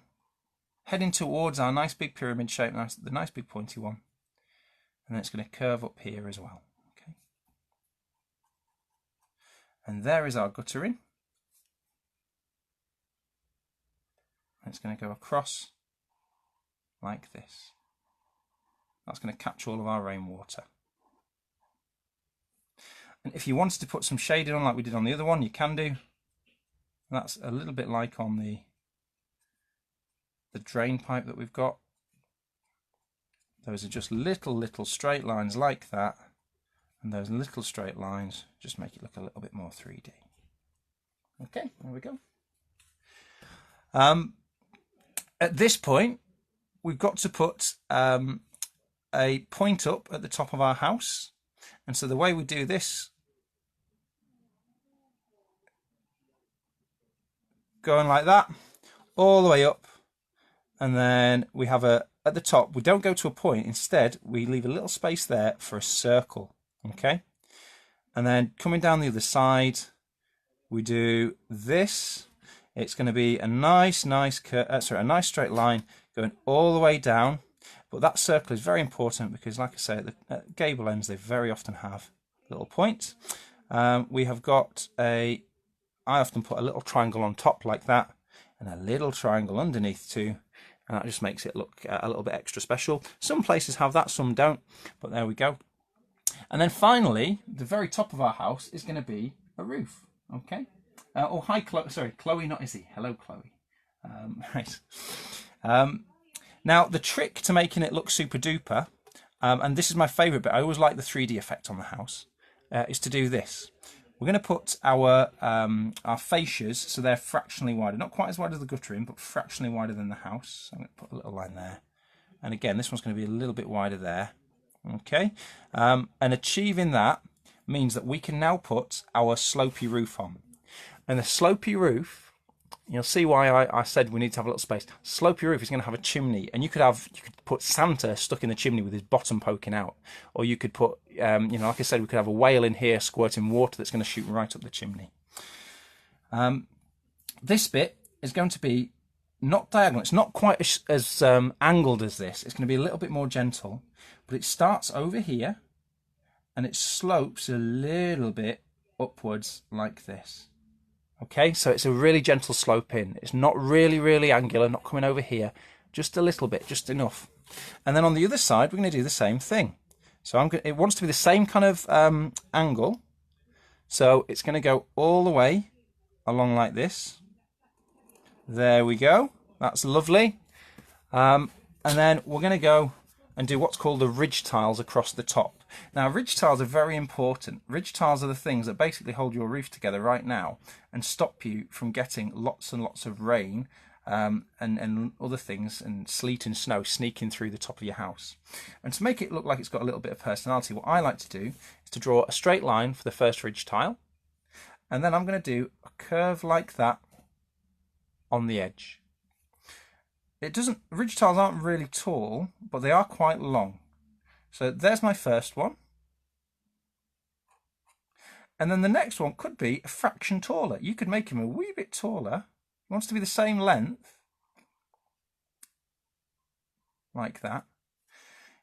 Speaker 1: heading towards our nice big pyramid shape, the nice big pointy one. And then it's going to curve up here as well. Okay. And there is our guttering. And it's going to go across like this. That's going to catch all of our rainwater. And if you wanted to put some shading on like we did on the other one, you can do. That's a little bit like on the drain pipe that we've got. Those are just little straight lines like that. And those little straight lines just make it look a little bit more 3D. Okay, there we go. At this point, we've got to put a point up at the top of our house. And so the way we do this, going like that, all the way up. And then we have at the top, we don't go to a point. Instead, we leave a little space there for a circle. Okay. And then coming down the other side, we do this. It's going to be a nice straight line going all the way down. But that circle is very important because, like I say, at gable ends, they very often have little points. We have got I often put a little triangle on top like that and a little triangle underneath too. And that just makes it look a little bit extra special. Some places have that, some don't. But there we go. And then finally, the very top of our house is going to be a roof. Okay. Oh, hi, Chloe. Sorry, Chloe, not Izzy. Hello, Chloe. Right. Now, the trick to making it look super duper, and this is my favourite bit, I always like the 3D effect on the house, is to do this. We're going to put our fascias, so they're fractionally wider. Not quite as wide as the guttering, but fractionally wider than the house. So I'm going to put a little line there. And again, this one's going to be a little bit wider there. Okay. And achieving that means that we can now put our slopey roof on. And the slopey roof, you'll see why I said we need to have a little space. Slopey roof is going to have a chimney, and you could put Santa stuck in the chimney with his bottom poking out, or you could put, like I said, we could have a whale in here squirting water that's going to shoot right up the chimney. This bit is going to be not diagonal. It's not quite as angled as this. It's going to be a little bit more gentle, but it starts over here, and it slopes a little bit upwards like this. Okay, so it's a really gentle slope in. It's not really angular, not coming over here. Just a little bit, just enough. And then on the other side, we're going to do the same thing. So it wants to be the same kind of angle. So it's going to go all the way along like this. There we go. That's lovely. And then we're going to go and do what's called the ridge tiles across the top. Now, ridge tiles are very important. Ridge tiles are the things that basically hold your roof together right now and stop you from getting lots and lots of rain and other things, and sleet and snow sneaking through the top of your house. And to make it look like it's got a little bit of personality, what I like to do is to draw a straight line for the first ridge tile, and then I'm going to do a curve like that on the edge. Ridge tiles aren't really tall, but they are quite long. So there's my first one. And then the next one could be a fraction taller. You could make him a wee bit taller. He wants to be the same length. Like that.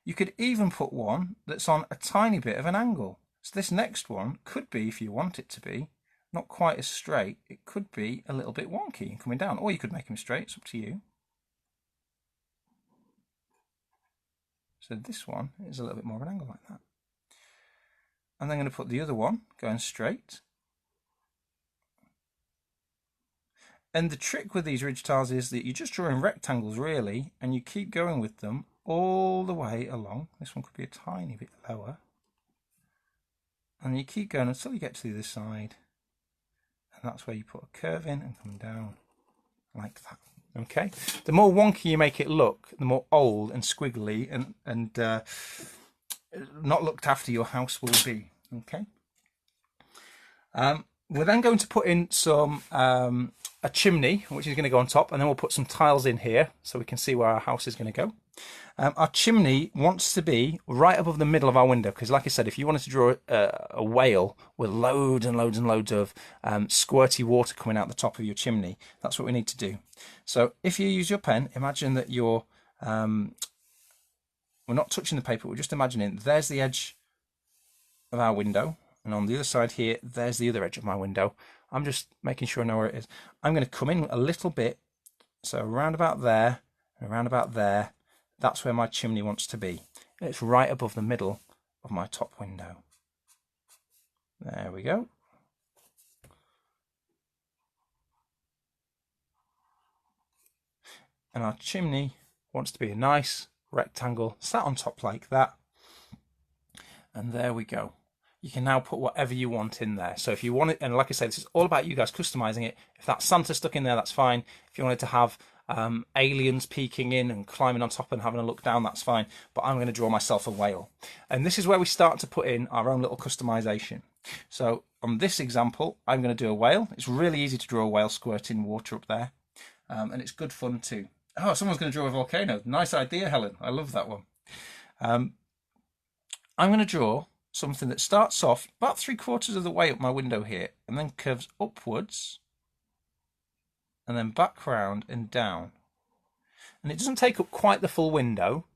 Speaker 1: You could even put one that's on a tiny bit of an angle. So this next one could be, if you want it to be, not quite as straight. It could be a little bit wonky and coming down. Or you could make him straight. It's up to you. So this one is a little bit more of an angle like that. And then I'm going to put the other one going straight. And the trick with these ridge tiles is that you're just drawing rectangles really, and you keep going with them all the way along. This one could be a tiny bit lower. And you keep going until you get to the other side. And that's where you put a curve in and come down like that. Okay, the more wonky you make it look, the more old and squiggly and not looked after your house will be. Okay. We're then going to put in some a chimney, which is going to go on top, and then we'll put some tiles in here so we can see where our house is going to go. Our chimney wants to be right above the middle of our window, because like I said, if you wanted to draw a whale with loads and loads and loads of squirty water coming out the top of your chimney, that's what we need to do. So if you use your pen, imagine that we're not touching the paper, we're just imagining there's the edge of our window, and on the other side here, there's the other edge of my window. I'm just making sure I know where it is. I'm going to come in a little bit, so around about there, and around about there. That's where my chimney wants to be. It's right above the middle of my top window. There we go. And our chimney wants to be a nice rectangle sat on top like that. And there we go. You can now put whatever you want in there. So if you want it, and like I said, this is all about you guys customizing it. If that's Santa stuck in there, that's fine. If you wanted to have aliens peeking in and climbing on top and having a look down, that's fine. But I'm going to draw myself a whale. And this is where we start to put in our own little customization. So on this example, I'm going to do a whale. It's really easy to draw a whale squirting water up there. And it's good fun too. Oh, someone's going to draw a volcano. Nice idea, Helen. I love that one. I'm going to draw something that starts off about 3/4 of the way up my window here and then curves upwards and then back round and down. And it doesn't take up quite the full window,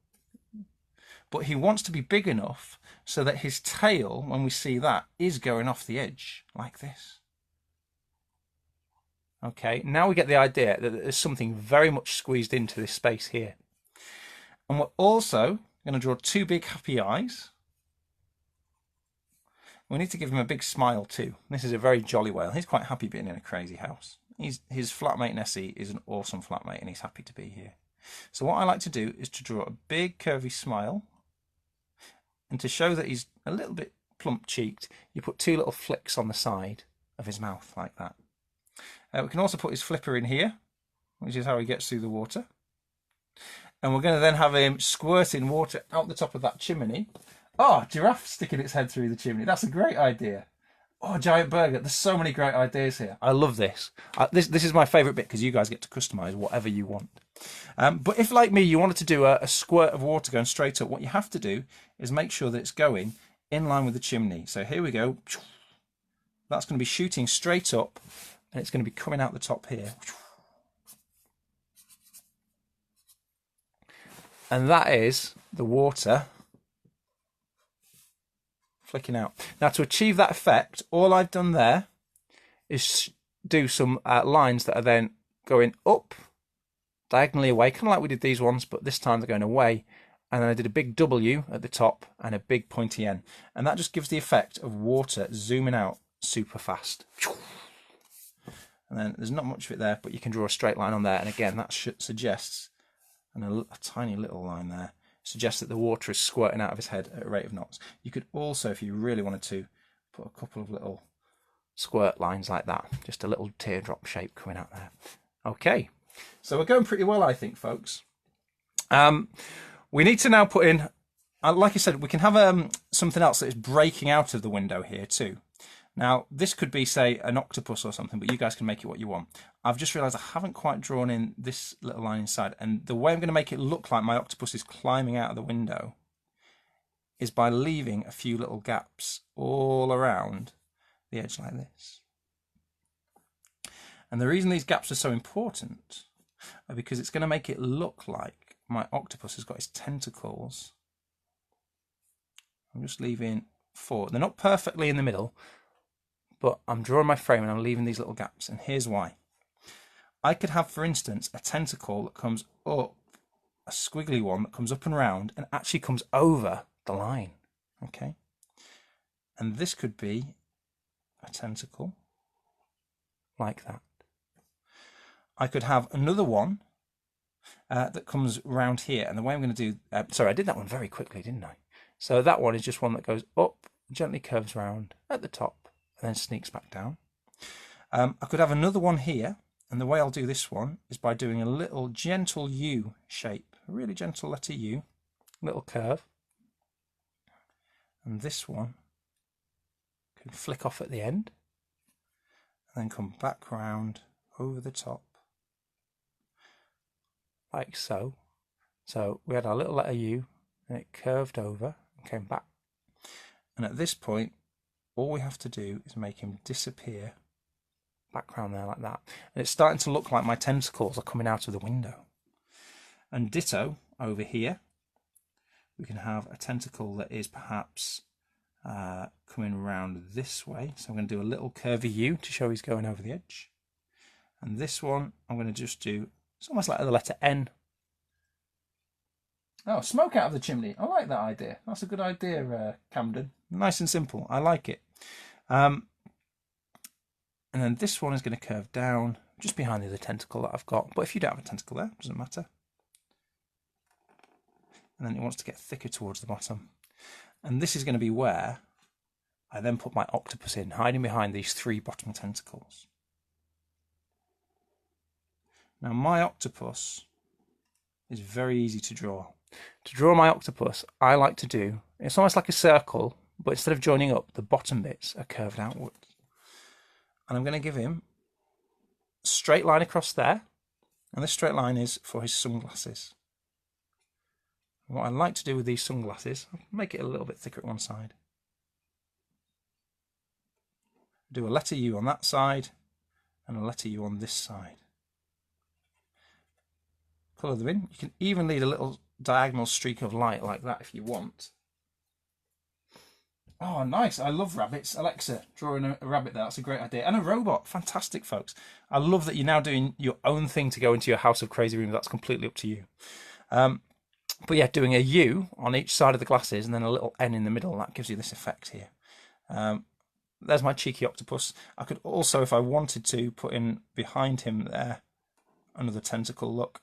Speaker 1: but he wants to be big enough so that his tail, when we see that, is going off the edge like this. Okay, now we get the idea that there's something very much squeezed into this space here. And we're also going to draw 2 big happy eyes. We need to give him a big smile too. This is a very jolly whale. He's quite happy being in a crazy house. His flatmate Nessie is an awesome flatmate and he's happy to be here. So what I like to do is to draw a big curvy smile. And to show that he's a little bit plump-cheeked, you put 2 little flicks on the side of his mouth like that. We can also put his flipper in here, which is how he gets through the water. And we're going to then have him squirting water out the top of that chimney. Oh, giraffe sticking its head through the chimney. That's a great idea. Oh, giant burger. There's so many great ideas here. I love this. This is my favourite bit because you guys get to customise whatever you want. But if, like me, you wanted to do a squirt of water going straight up, what you have to do is make sure that it's going in line with the chimney. So here we go. That's going to be shooting straight up. And it's going to be coming out the top here. And that is the water flicking out. Now to achieve that effect, all I've done there is do some lines that are then going up, diagonally away, kind of like we did these ones, but this time they're going away. And then I did a big W at the top and a big pointy N. And that just gives the effect of water zooming out super fast. And then there's not much of it there, but you can draw a straight line on there. And again, that suggests, and a tiny little line there, suggests that the water is squirting out of his head at a rate of knots. You could also, if you really wanted to, put a couple of little squirt lines like that. Just a little teardrop shape coming out there. Okay, so we're going pretty well, I think, folks. We need to now put in, like I said, we can have something else that is breaking out of the window here too. Now, this could be, say, an octopus or something, but you guys can make it what you want. I've just realised I haven't quite drawn in this little line inside, and the way I'm going to make it look like my octopus is climbing out of the window is by leaving a few little gaps all around the edge like this. And the reason these gaps are so important are because it's going to make it look like my octopus has got his tentacles. I'm just leaving 4. They're not perfectly in the middle, but I'm drawing my frame and I'm leaving these little gaps, and here's why. I could have, for instance, a tentacle that comes up, a squiggly one that comes up and round and actually comes over the line, okay? And this could be a tentacle like that. I could have another one that comes round here, and the way I'm going to do, sorry, I did that one very quickly, didn't I? So that one is just one that goes up, gently curves round at the top, and then sneaks back down. I could have another one here, and the way I'll do this one is by doing a little gentle U shape, a really gentle letter U, little curve. And this one can flick off at the end, and then come back round over the top, like so. So we had our little letter U, and it curved over and came back. And at this point, all we have to do is make him disappear back round there like that. And it's starting to look like my tentacles are coming out of the window. And ditto over here, we can have a tentacle that is perhaps coming around this way. So I'm going to do a little curvy U to show he's going over the edge. And this one, I'm going to just do, it's almost like the letter N. Oh, smoke out of the chimney. I like that idea. That's a good idea, Camden. Nice and simple. I like it. And then this one is going to curve down just behind the other tentacle that I've got. But if you don't have a tentacle there, it doesn't matter. And then it wants to get thicker towards the bottom. And this is going to be where I then put my octopus in, hiding behind these 3 bottom tentacles. Now my octopus is very easy to draw. To draw my octopus, I like to do, it's almost like a circle, but instead of joining up, the bottom bits are curved outwards. And I'm going to give him a straight line across there, and this straight line is for his sunglasses. And what I like to do with these sunglasses, I'll make it a little bit thicker at one side. Do a letter U on that side, and a letter U on this side. Colour them in. You can even lead a little diagonal streak of light like that if you want. Oh, nice. I love rabbits. Alexa, drawing a rabbit there. That's a great idea. And a robot. Fantastic, folks. I love that you're now doing your own thing to go into your House of Crazy Rooms. That's completely up to you. But yeah, doing a U on each side of the glasses and then a little N in the middle, that gives you this effect here. There's my cheeky octopus. I could also, if I wanted to, put in behind him there another tentacle look.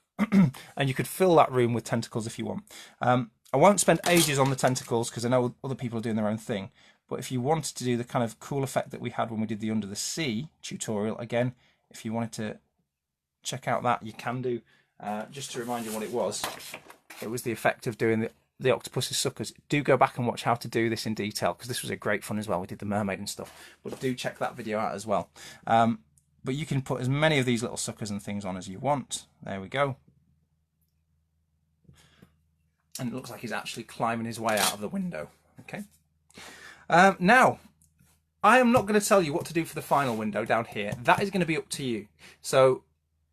Speaker 1: And you could fill that room with tentacles if you want. I won't spend ages on the tentacles because I know other people are doing their own thing. But if you wanted to do the kind of cool effect that we had when we did the Under the Sea tutorial, again, if you wanted to check out that, you can do. Just to remind you what it was the effect of doing the octopus's suckers. Do go back and watch how to do this in detail because this was a great fun as well. We did the mermaid and stuff. But do check that video out as well. But you can put as many of these little suckers and things on as you want. There we go. And it looks like he's actually climbing his way out of the window. Okay. Now, I am not going to tell you what to do for the final window down here. That is going to be up to you. So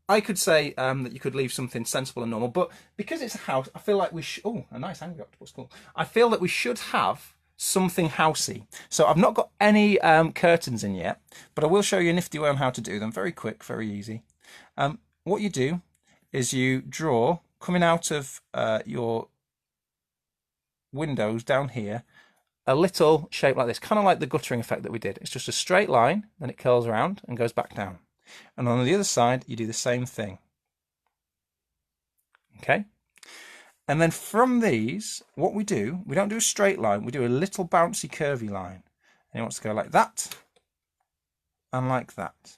Speaker 1: I could say that you could leave something sensible and normal, but because it's a house, I feel like we should... Oh, a nice angry octopus, cool. I feel that we should have something housey. So I've not got any curtains in yet, but I will show you a nifty way on how to do them. Very quick, very easy. What you do is you draw, coming out of your windows down here, a little shape like this, kind of like the guttering effect that we did. It's just a straight line, then it curls around and goes back down. And on the other side, you do the same thing. Okay? And then from these, what we do, we don't do a straight line, we do a little bouncy curvy line. And it wants to go like that and like that.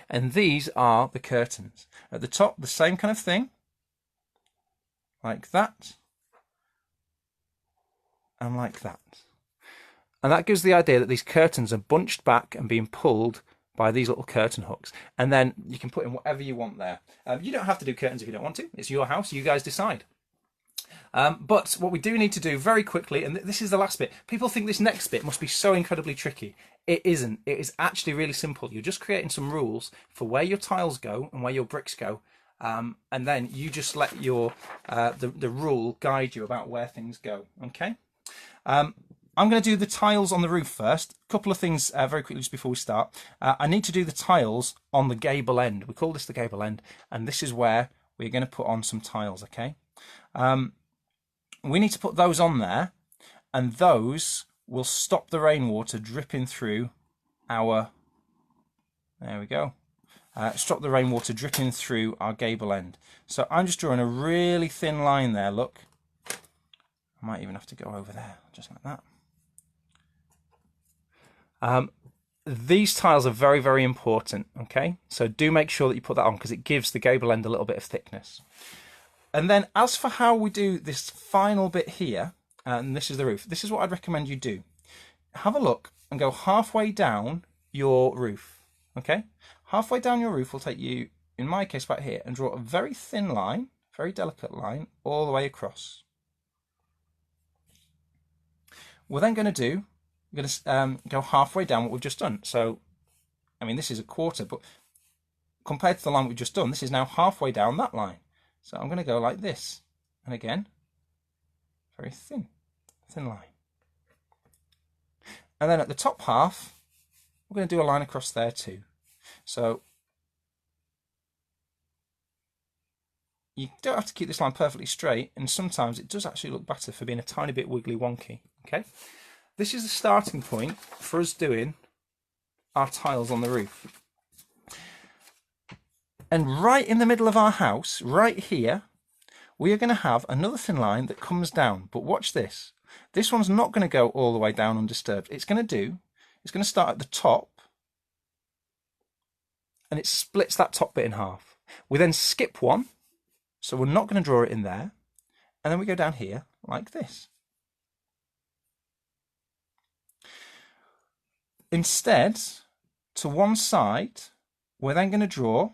Speaker 1: And these are the curtains. At the top, the same kind of thing, like that and like that. And that gives the idea that these curtains are bunched back and being pulled by these little curtain hooks. And then you can put in whatever you want there. You don't have to do curtains if you don't want to. It's your house. You guys decide. But what we do need to do very quickly, and this is the last bit. People think this next bit must be so incredibly tricky. It isn't. It is actually really simple. You're just creating some rules for where your tiles go and where your bricks go. And then you just let your the rule guide you about where things go. Okay? I'm going to do the tiles on the roof first. A couple of things very quickly just before we start. I need to do the tiles on the gable end. We call this the gable end, and this is where we're going to put on some tiles, okay? We need to put those on there, and those will stop the rainwater dripping through our... There we go. Stop the rainwater dripping through our gable end. So I'm just drawing a really thin line there, look. I might even have to go over there, just like that. These tiles are very, very important, okay? So do make sure that you put that on because it gives the gable end a little bit of thickness. And then as for how we do this final bit here, and this is the roof, this is what I'd recommend you do. Have a look and go halfway down your roof, okay? Halfway down your roof will take you, in my case, about here, and draw a very thin line, very delicate line, all the way across. We're then going to do, we're going to go halfway down what we've just done. So, I mean, this is a quarter, but compared to the line we've just done, this is now halfway down that line. So I'm going to go like this. And again, very thin line. And then at the top half, we're going to do a line across there too. So you don't have to keep this line perfectly straight, and sometimes it does actually look better for being a tiny bit wiggly wonky. Okay, this is the starting point for us doing our tiles on the roof. And right in the middle of our house, right here, we are going to have another thin line that comes down. But watch this. This one's not going to go all the way down undisturbed. It's going to start at the top, and it splits that top bit in half. We then skip one, so we're not going to draw it in there. And then we go down here like this. Instead, to one side, we're then going to draw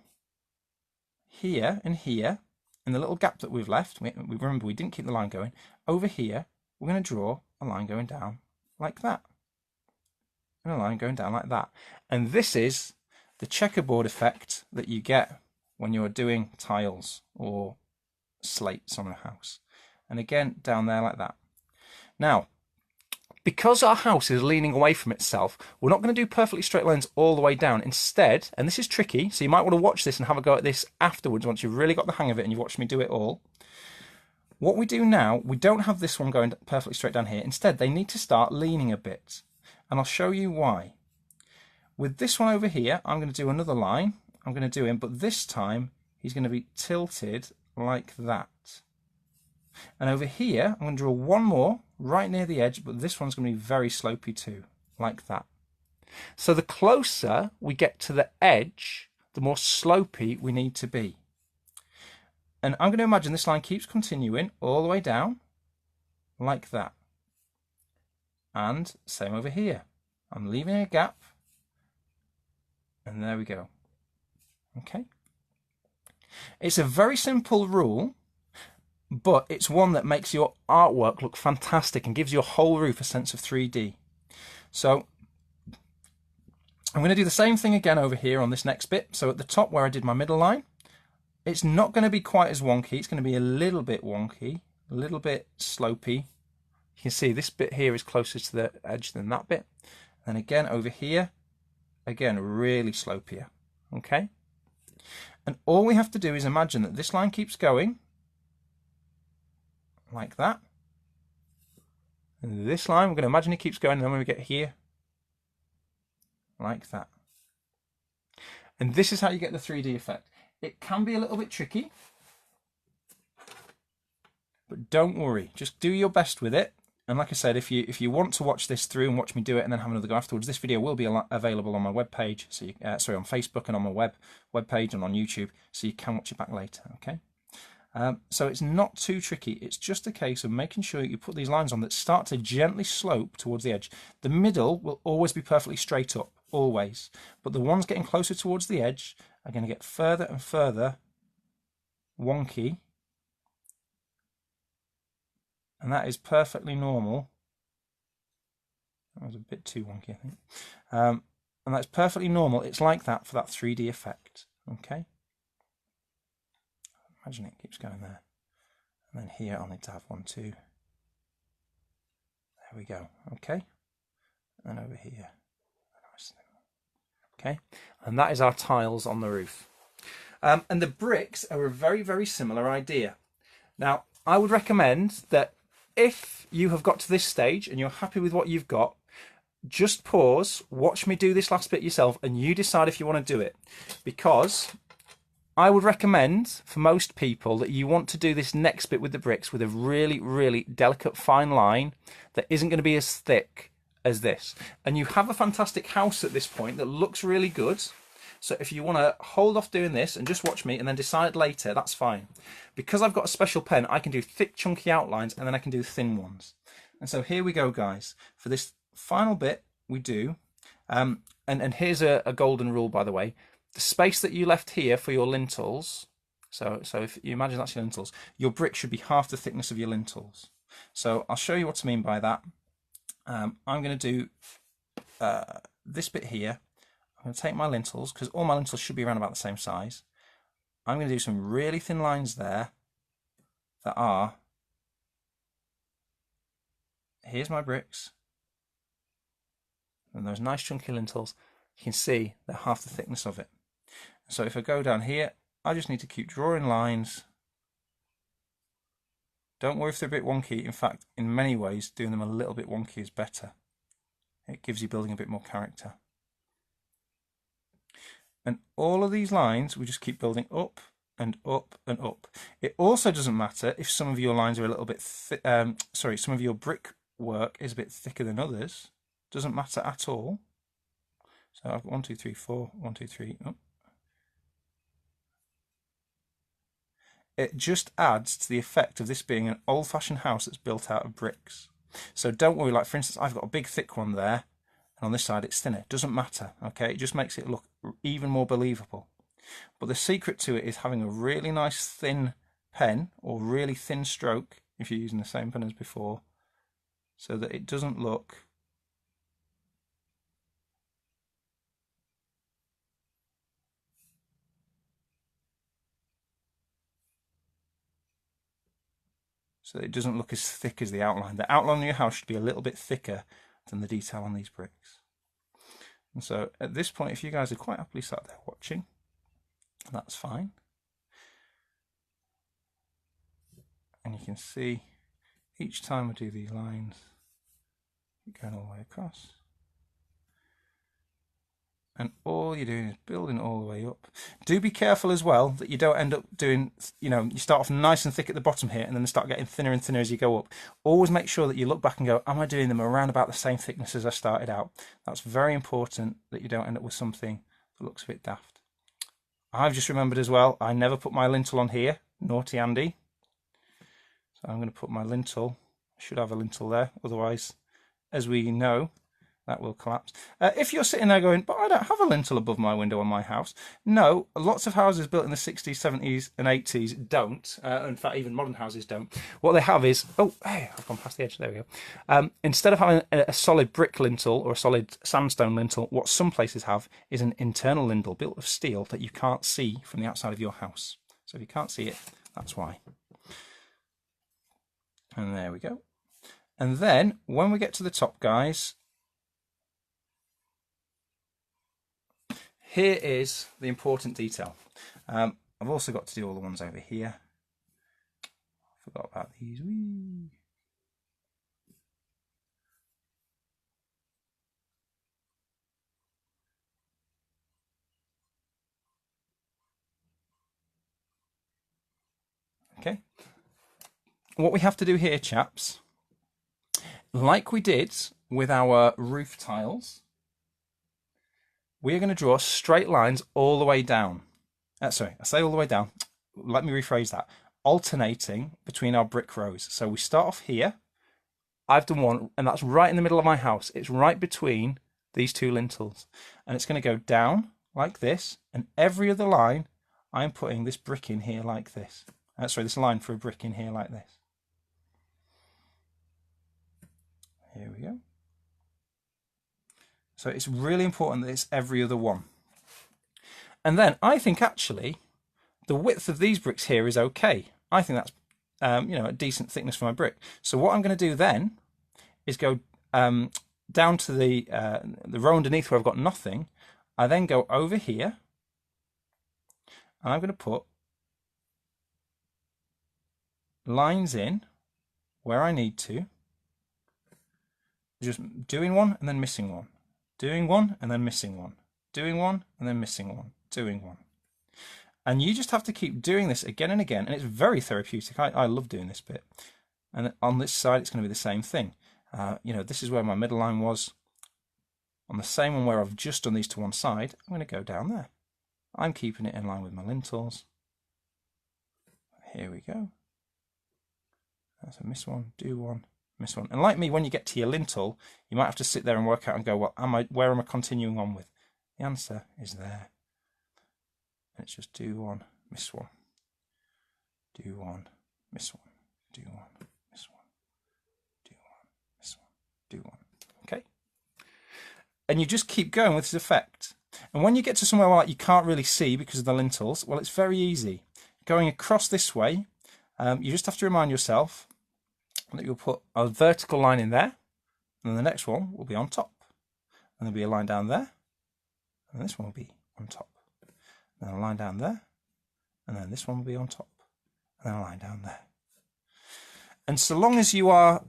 Speaker 1: here and here, in the little gap that we've left. We remember we didn't keep the line going. Over here, we're going to draw a line going down like that. And a line going down like that. And this is the checkerboard effect that you get when you're doing tiles or slates on a house. And again, down there like that. Now, because our house is leaning away from itself, we're not going to do perfectly straight lines all the way down. Instead, and this is tricky, so you might want to watch this and have a go at this afterwards once you've really got the hang of it and you've watched me do it all. What we do now, we don't have this one going perfectly straight down here. Instead, they need to start leaning a bit. And I'll show you why. With this one over here, I'm going to do another line. I'm going to do him, but this time he's going to be tilted like that. And over here, I'm going to draw one more right near the edge, but this one's going to be very slopey too, like that. So the closer we get to the edge, the more slopey we need to be. And I'm going to imagine this line keeps continuing all the way down, like that. And same over here. I'm leaving a gap, and there we go. Okay. It's a very simple rule, but it's one that makes your artwork look fantastic and gives your whole roof a sense of 3D. So I'm going to do the same thing again over here on this next bit. So at the top where I did my middle line, it's not going to be quite as wonky. It's going to be a little bit wonky, a little bit slopey. You can see this bit here is closer to the edge than that bit. And again over here, again really slopier. Okay? And all we have to do is imagine that this line keeps going like that. And this line, we're going to imagine it keeps going, and then when we get here, like that. And this is how you get the 3D effect. It can be a little bit tricky, but don't worry. Just do your best with it. And like I said, if you want to watch this through and watch me do it and then have another go afterwards, this video will be available on my webpage. So on Facebook and on my webpage and on YouTube, so you can watch it back later. Okay. So it's not too tricky. It's just a case of making sure you put these lines on that start to gently slope towards the edge. The middle will always be perfectly straight up, always. But the ones getting closer towards the edge are going to get further and further wonky. And that is perfectly normal. That was a bit too wonky, I think. And that's perfectly normal. It's like that for that 3D effect. Okay. Imagine it keeps going there. And then here I'll need to have one too. There we go. Okay. And over here. Okay. And that is our tiles on the roof. And the bricks are a very, very similar idea. Now, I would recommend that if you have got to this stage and you're happy with what you've got, just pause, watch me do this last bit yourself, and you decide if you want to do it. Because I would recommend for most people that you want to do this next bit with the bricks with a really, really delicate fine line that isn't going to be as thick as this. And you have a fantastic house at this point that looks really good. So if you want to hold off doing this and just watch me and then decide later, that's fine. Because I've got a special pen, I can do thick, chunky outlines, and then I can do thin ones. And so here we go, guys. For this final bit, we do, and here's a golden rule, by the way. The space that you left here for your lintels, so if you imagine that's your lintels, your brick should be half the thickness of your lintels. So I'll show you what I mean by that. I'm going to do this bit here. I'm going to take my lintels, because all my lintels should be around about the same size. I'm going to do some really thin lines there that are, here's my bricks, and those nice chunky lintels, you can see they're half the thickness of it. So if I go down here, I just need to keep drawing lines Don't worry if they're a bit wonky. In fact, in many ways, doing them a little bit wonky is better. It gives you building a bit more character. And all of these lines, we just keep building up and up and up. It also doesn't matter if some of your lines are a little bit, some of your brick work is a bit thicker than others. Doesn't matter at all. So I've got 1, 2, 3, 4, 1, 2, 3. Oh. It just adds to the effect of this being an old-fashioned house that's built out of bricks. So don't worry, like for instance, I've got a big thick one there, and on this side it's thinner. It doesn't matter, okay? It just makes it look even more believable. But the secret to it is having a really nice thin pen, or really thin stroke, if you're using the same pen as before, so that it doesn't look as thick as the outline. The outline of your house should be a little bit thicker than the detail on these bricks. And so at this point, if you guys are quite happily sat there watching, that's fine. And you can see each time I do these lines, going all the way across. And all you're doing is building all the way up. Do be careful as well that you don't end up doing, you start off nice and thick at the bottom here and then start getting thinner and thinner as you go up. Always make sure that you look back and go, am I doing them around about the same thickness as I started out? That's very important, that you don't end up with something that looks a bit daft. I've just remembered as well, I never put my lintel on here. Naughty Andy. So I'm going to put my lintel. I should have a lintel there, otherwise, as we know, that will collapse. If you're sitting there going, but I don't have a lintel above my window on my house. No, lots of houses built in the 60s, 70s and 80s don't. In fact, even modern houses don't. What they have is, oh, hey, I've gone past the edge, there we go. Instead of having a solid brick lintel or a solid sandstone lintel, what some places have is an internal lintel built of steel that you can't see from the outside of your house. So if you can't see it, that's why. And there we go. And then when we get to the top, guys, here is the important detail. I've also got to do all the ones over here. Forgot about these. Whee. Okay. What we have to do here, chaps, like we did with our roof tiles, we are going to draw straight lines all the way down. Sorry, I say all the way down. Let me rephrase that. Alternating between our brick rows. So we start off here. I've done one, and that's right in the middle of my house. It's right between these two lintels. And it's going to go down like this. And every other line, I'm putting this brick in here like this. Sorry, this line for a brick in here like this. Here we go. So it's really important that it's every other one. And then I think actually the width of these bricks here is okay. I think that's a decent thickness for my brick. So what I'm going to do then is go down to the row underneath where I've got nothing. I then go over here and I'm going to put lines in where I need to. Just doing one and then missing one. Doing one and then missing one. Doing one and then missing one. Doing one. And you just have to keep doing this again and again. And it's very therapeutic. I love doing this bit. And on this side, it's going to be the same thing. This is where my middle line was. On the same one where I've just done these to one side, I'm going to go down there. I'm keeping it in line with my lintels. Here we go. So miss one, do one, miss one. And like me, when you get to your lintel, you might have to sit there and work out and go, well, where am I continuing on with? The answer is there. And it's just do one, miss one, do one, miss one, do one, miss one, do one, miss one, do one. Okay? And you just keep going with this effect. And when you get to somewhere where you can't really see because of the lintels, well, it's very easy. Going across this way, you just have to remind yourself that you'll put a vertical line in there, and then the next one will be on top. And there'll be a line down there, and this one will be on top. And then a line down there, and then this one will be on top. And then a line down there. And so long as you are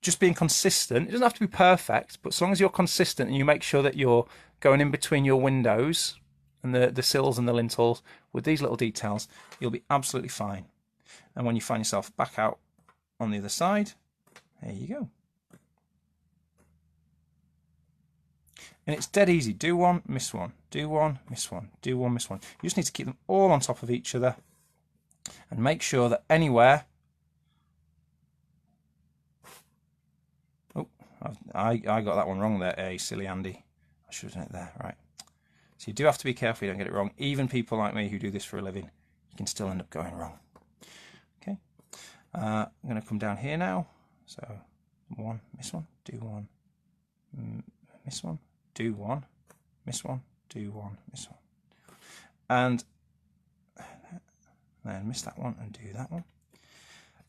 Speaker 1: just being consistent, it doesn't have to be perfect, but so long as you're consistent and you make sure that you're going in between your windows and the sills and the lintels with these little details, you'll be absolutely fine. And when you find yourself back out on the other side, there you go. And it's dead easy. Do one, miss one. Do one, miss one. Do one, miss one. You just need to keep them all on top of each other and make sure that anywhere... Oh, I got that one wrong there. Hey, silly Andy. I should have done it there. Right. So you do have to be careful you don't get it wrong. Even people like me who do this for a living, you can still end up going wrong. Okay. I'm going to come down here now. So one, miss one, do one, miss one, do one, miss one, do one, miss one. And then miss that one and do that one.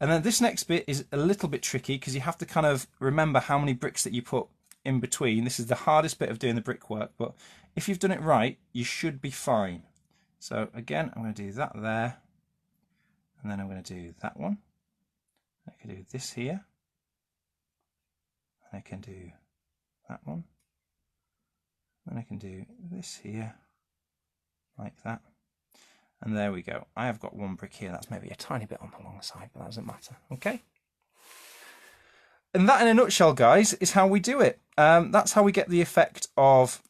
Speaker 1: And then this next bit is a little bit tricky because you have to kind of remember how many bricks that you put in between. This is the hardest bit of doing the brickwork, but if you've done it right, you should be fine. So again, I'm going to do that there, and then I'm going to do that one. I can do this here, and I can do that one, and I can do this here, like that. And there we go. I have got one brick here. That's maybe a tiny bit on the long side, but that doesn't matter. Okay. And that, in a nutshell, guys, is how we do it. That's how we get the effect of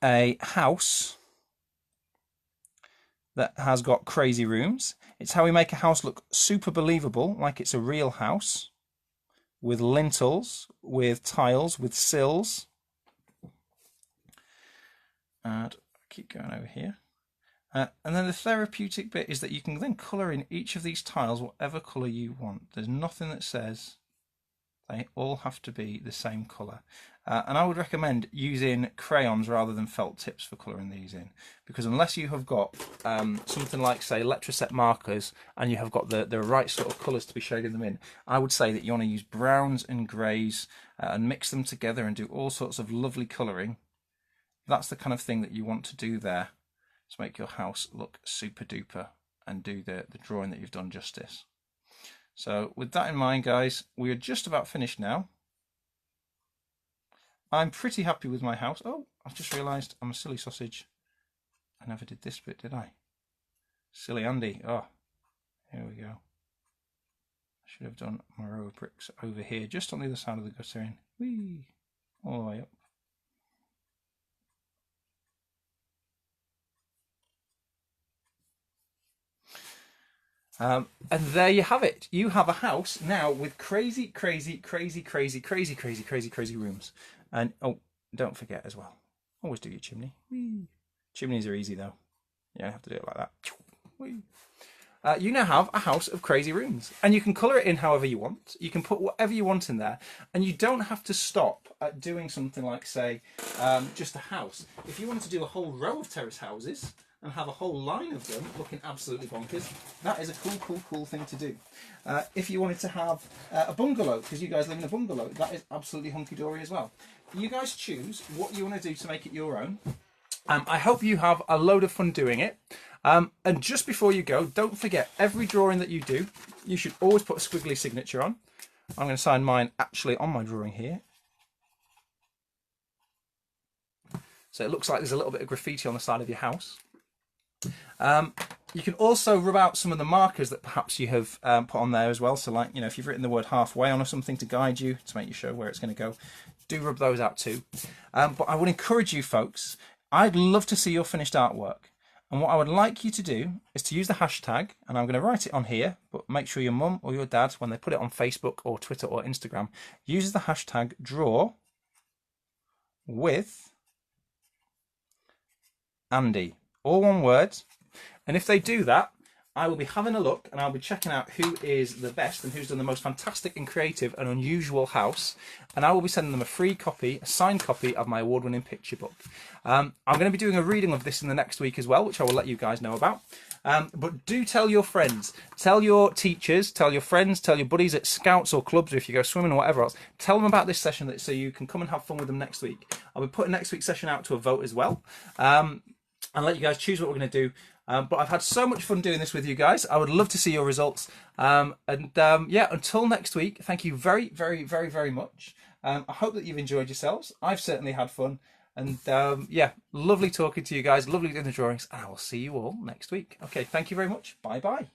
Speaker 1: a house that has got crazy rooms. It's how we make a house look super believable, like it's a real house, with lintels, with tiles, with sills. And keep going over here. And then the therapeutic bit is that you can then colour in each of these tiles whatever colour you want. There's nothing that says they all have to be the same colour. And I would recommend using crayons rather than felt tips for colouring these in. Because unless you have got something like, say, Electroset markers and you have got the right sort of colours to be shading them in, I would say that you want to use browns and greys and mix them together and do all sorts of lovely colouring. That's the kind of thing that you want to do there to make your house look super duper and do the drawing that you've done justice. So with that in mind, guys, we are just about finished now. I'm pretty happy with my house. Oh, I've just realised I'm a silly sausage. I never did this bit, did I? Silly Andy. Oh, here we go. I should have done my row of bricks over here, just on the other side of the guttering. Whee! All the way up. And there you have it. You have a house now with crazy rooms. And oh, don't forget as well, always do your chimney. Whee. Chimneys are easy though. You don't have to do it like that. Whee. You now have a house of crazy rooms, and you can colour it in however you want. You can put whatever you want in there, and you don't have to stop at doing something like, say, just a house. If you wanted to do a whole row of terrace houses and have a whole line of them looking absolutely bonkers, that is a cool thing to do. If you wanted to have a bungalow, because you guys live in a bungalow, that is absolutely hunky-dory as well. You guys choose what you want to do to make it your own. I hope you have a load of fun doing it. And just before you go, don't forget, every drawing that you do, you should always put a squiggly signature on. I'm going to sign mine actually on my drawing here. So it looks like there's a little bit of graffiti on the side of your house. You can also rub out some of the markers that perhaps you have put on there as well. So like, you know, if you've written the word halfway on or something to guide you, to make you show where it's going to go, do rub those out too. But I would encourage you folks, I'd love to see your finished artwork. And what I would like you to do is to use the hashtag, and I'm going to write it on here, but make sure your mum or your dad, when they put it on Facebook or Twitter or Instagram, uses the hashtag draw with Andy. All one word. And if they do that, I will be having a look and I'll be checking out who is the best and who's done the most fantastic and creative and unusual house. And I will be sending them a free copy, a signed copy of my award-winning picture book. I'm going to be doing a reading of this in the next week as well, which I will let you guys know about. But do tell your friends, tell your teachers, tell your friends, tell your buddies at scouts or clubs, or if you go swimming or whatever else, tell them about this session so you can come and have fun with them next week. I'll be putting next week's session out to a vote as well. and let you guys choose what we're going to do. But I've had so much fun doing this with you guys. I would love to see your results. Yeah, until next week, thank you very, very, very, very much. I hope that you've enjoyed yourselves. I've certainly had fun. And yeah, lovely talking to you guys. Lovely doing the drawings. And I will see you all next week. Okay, thank you very much. Bye-bye.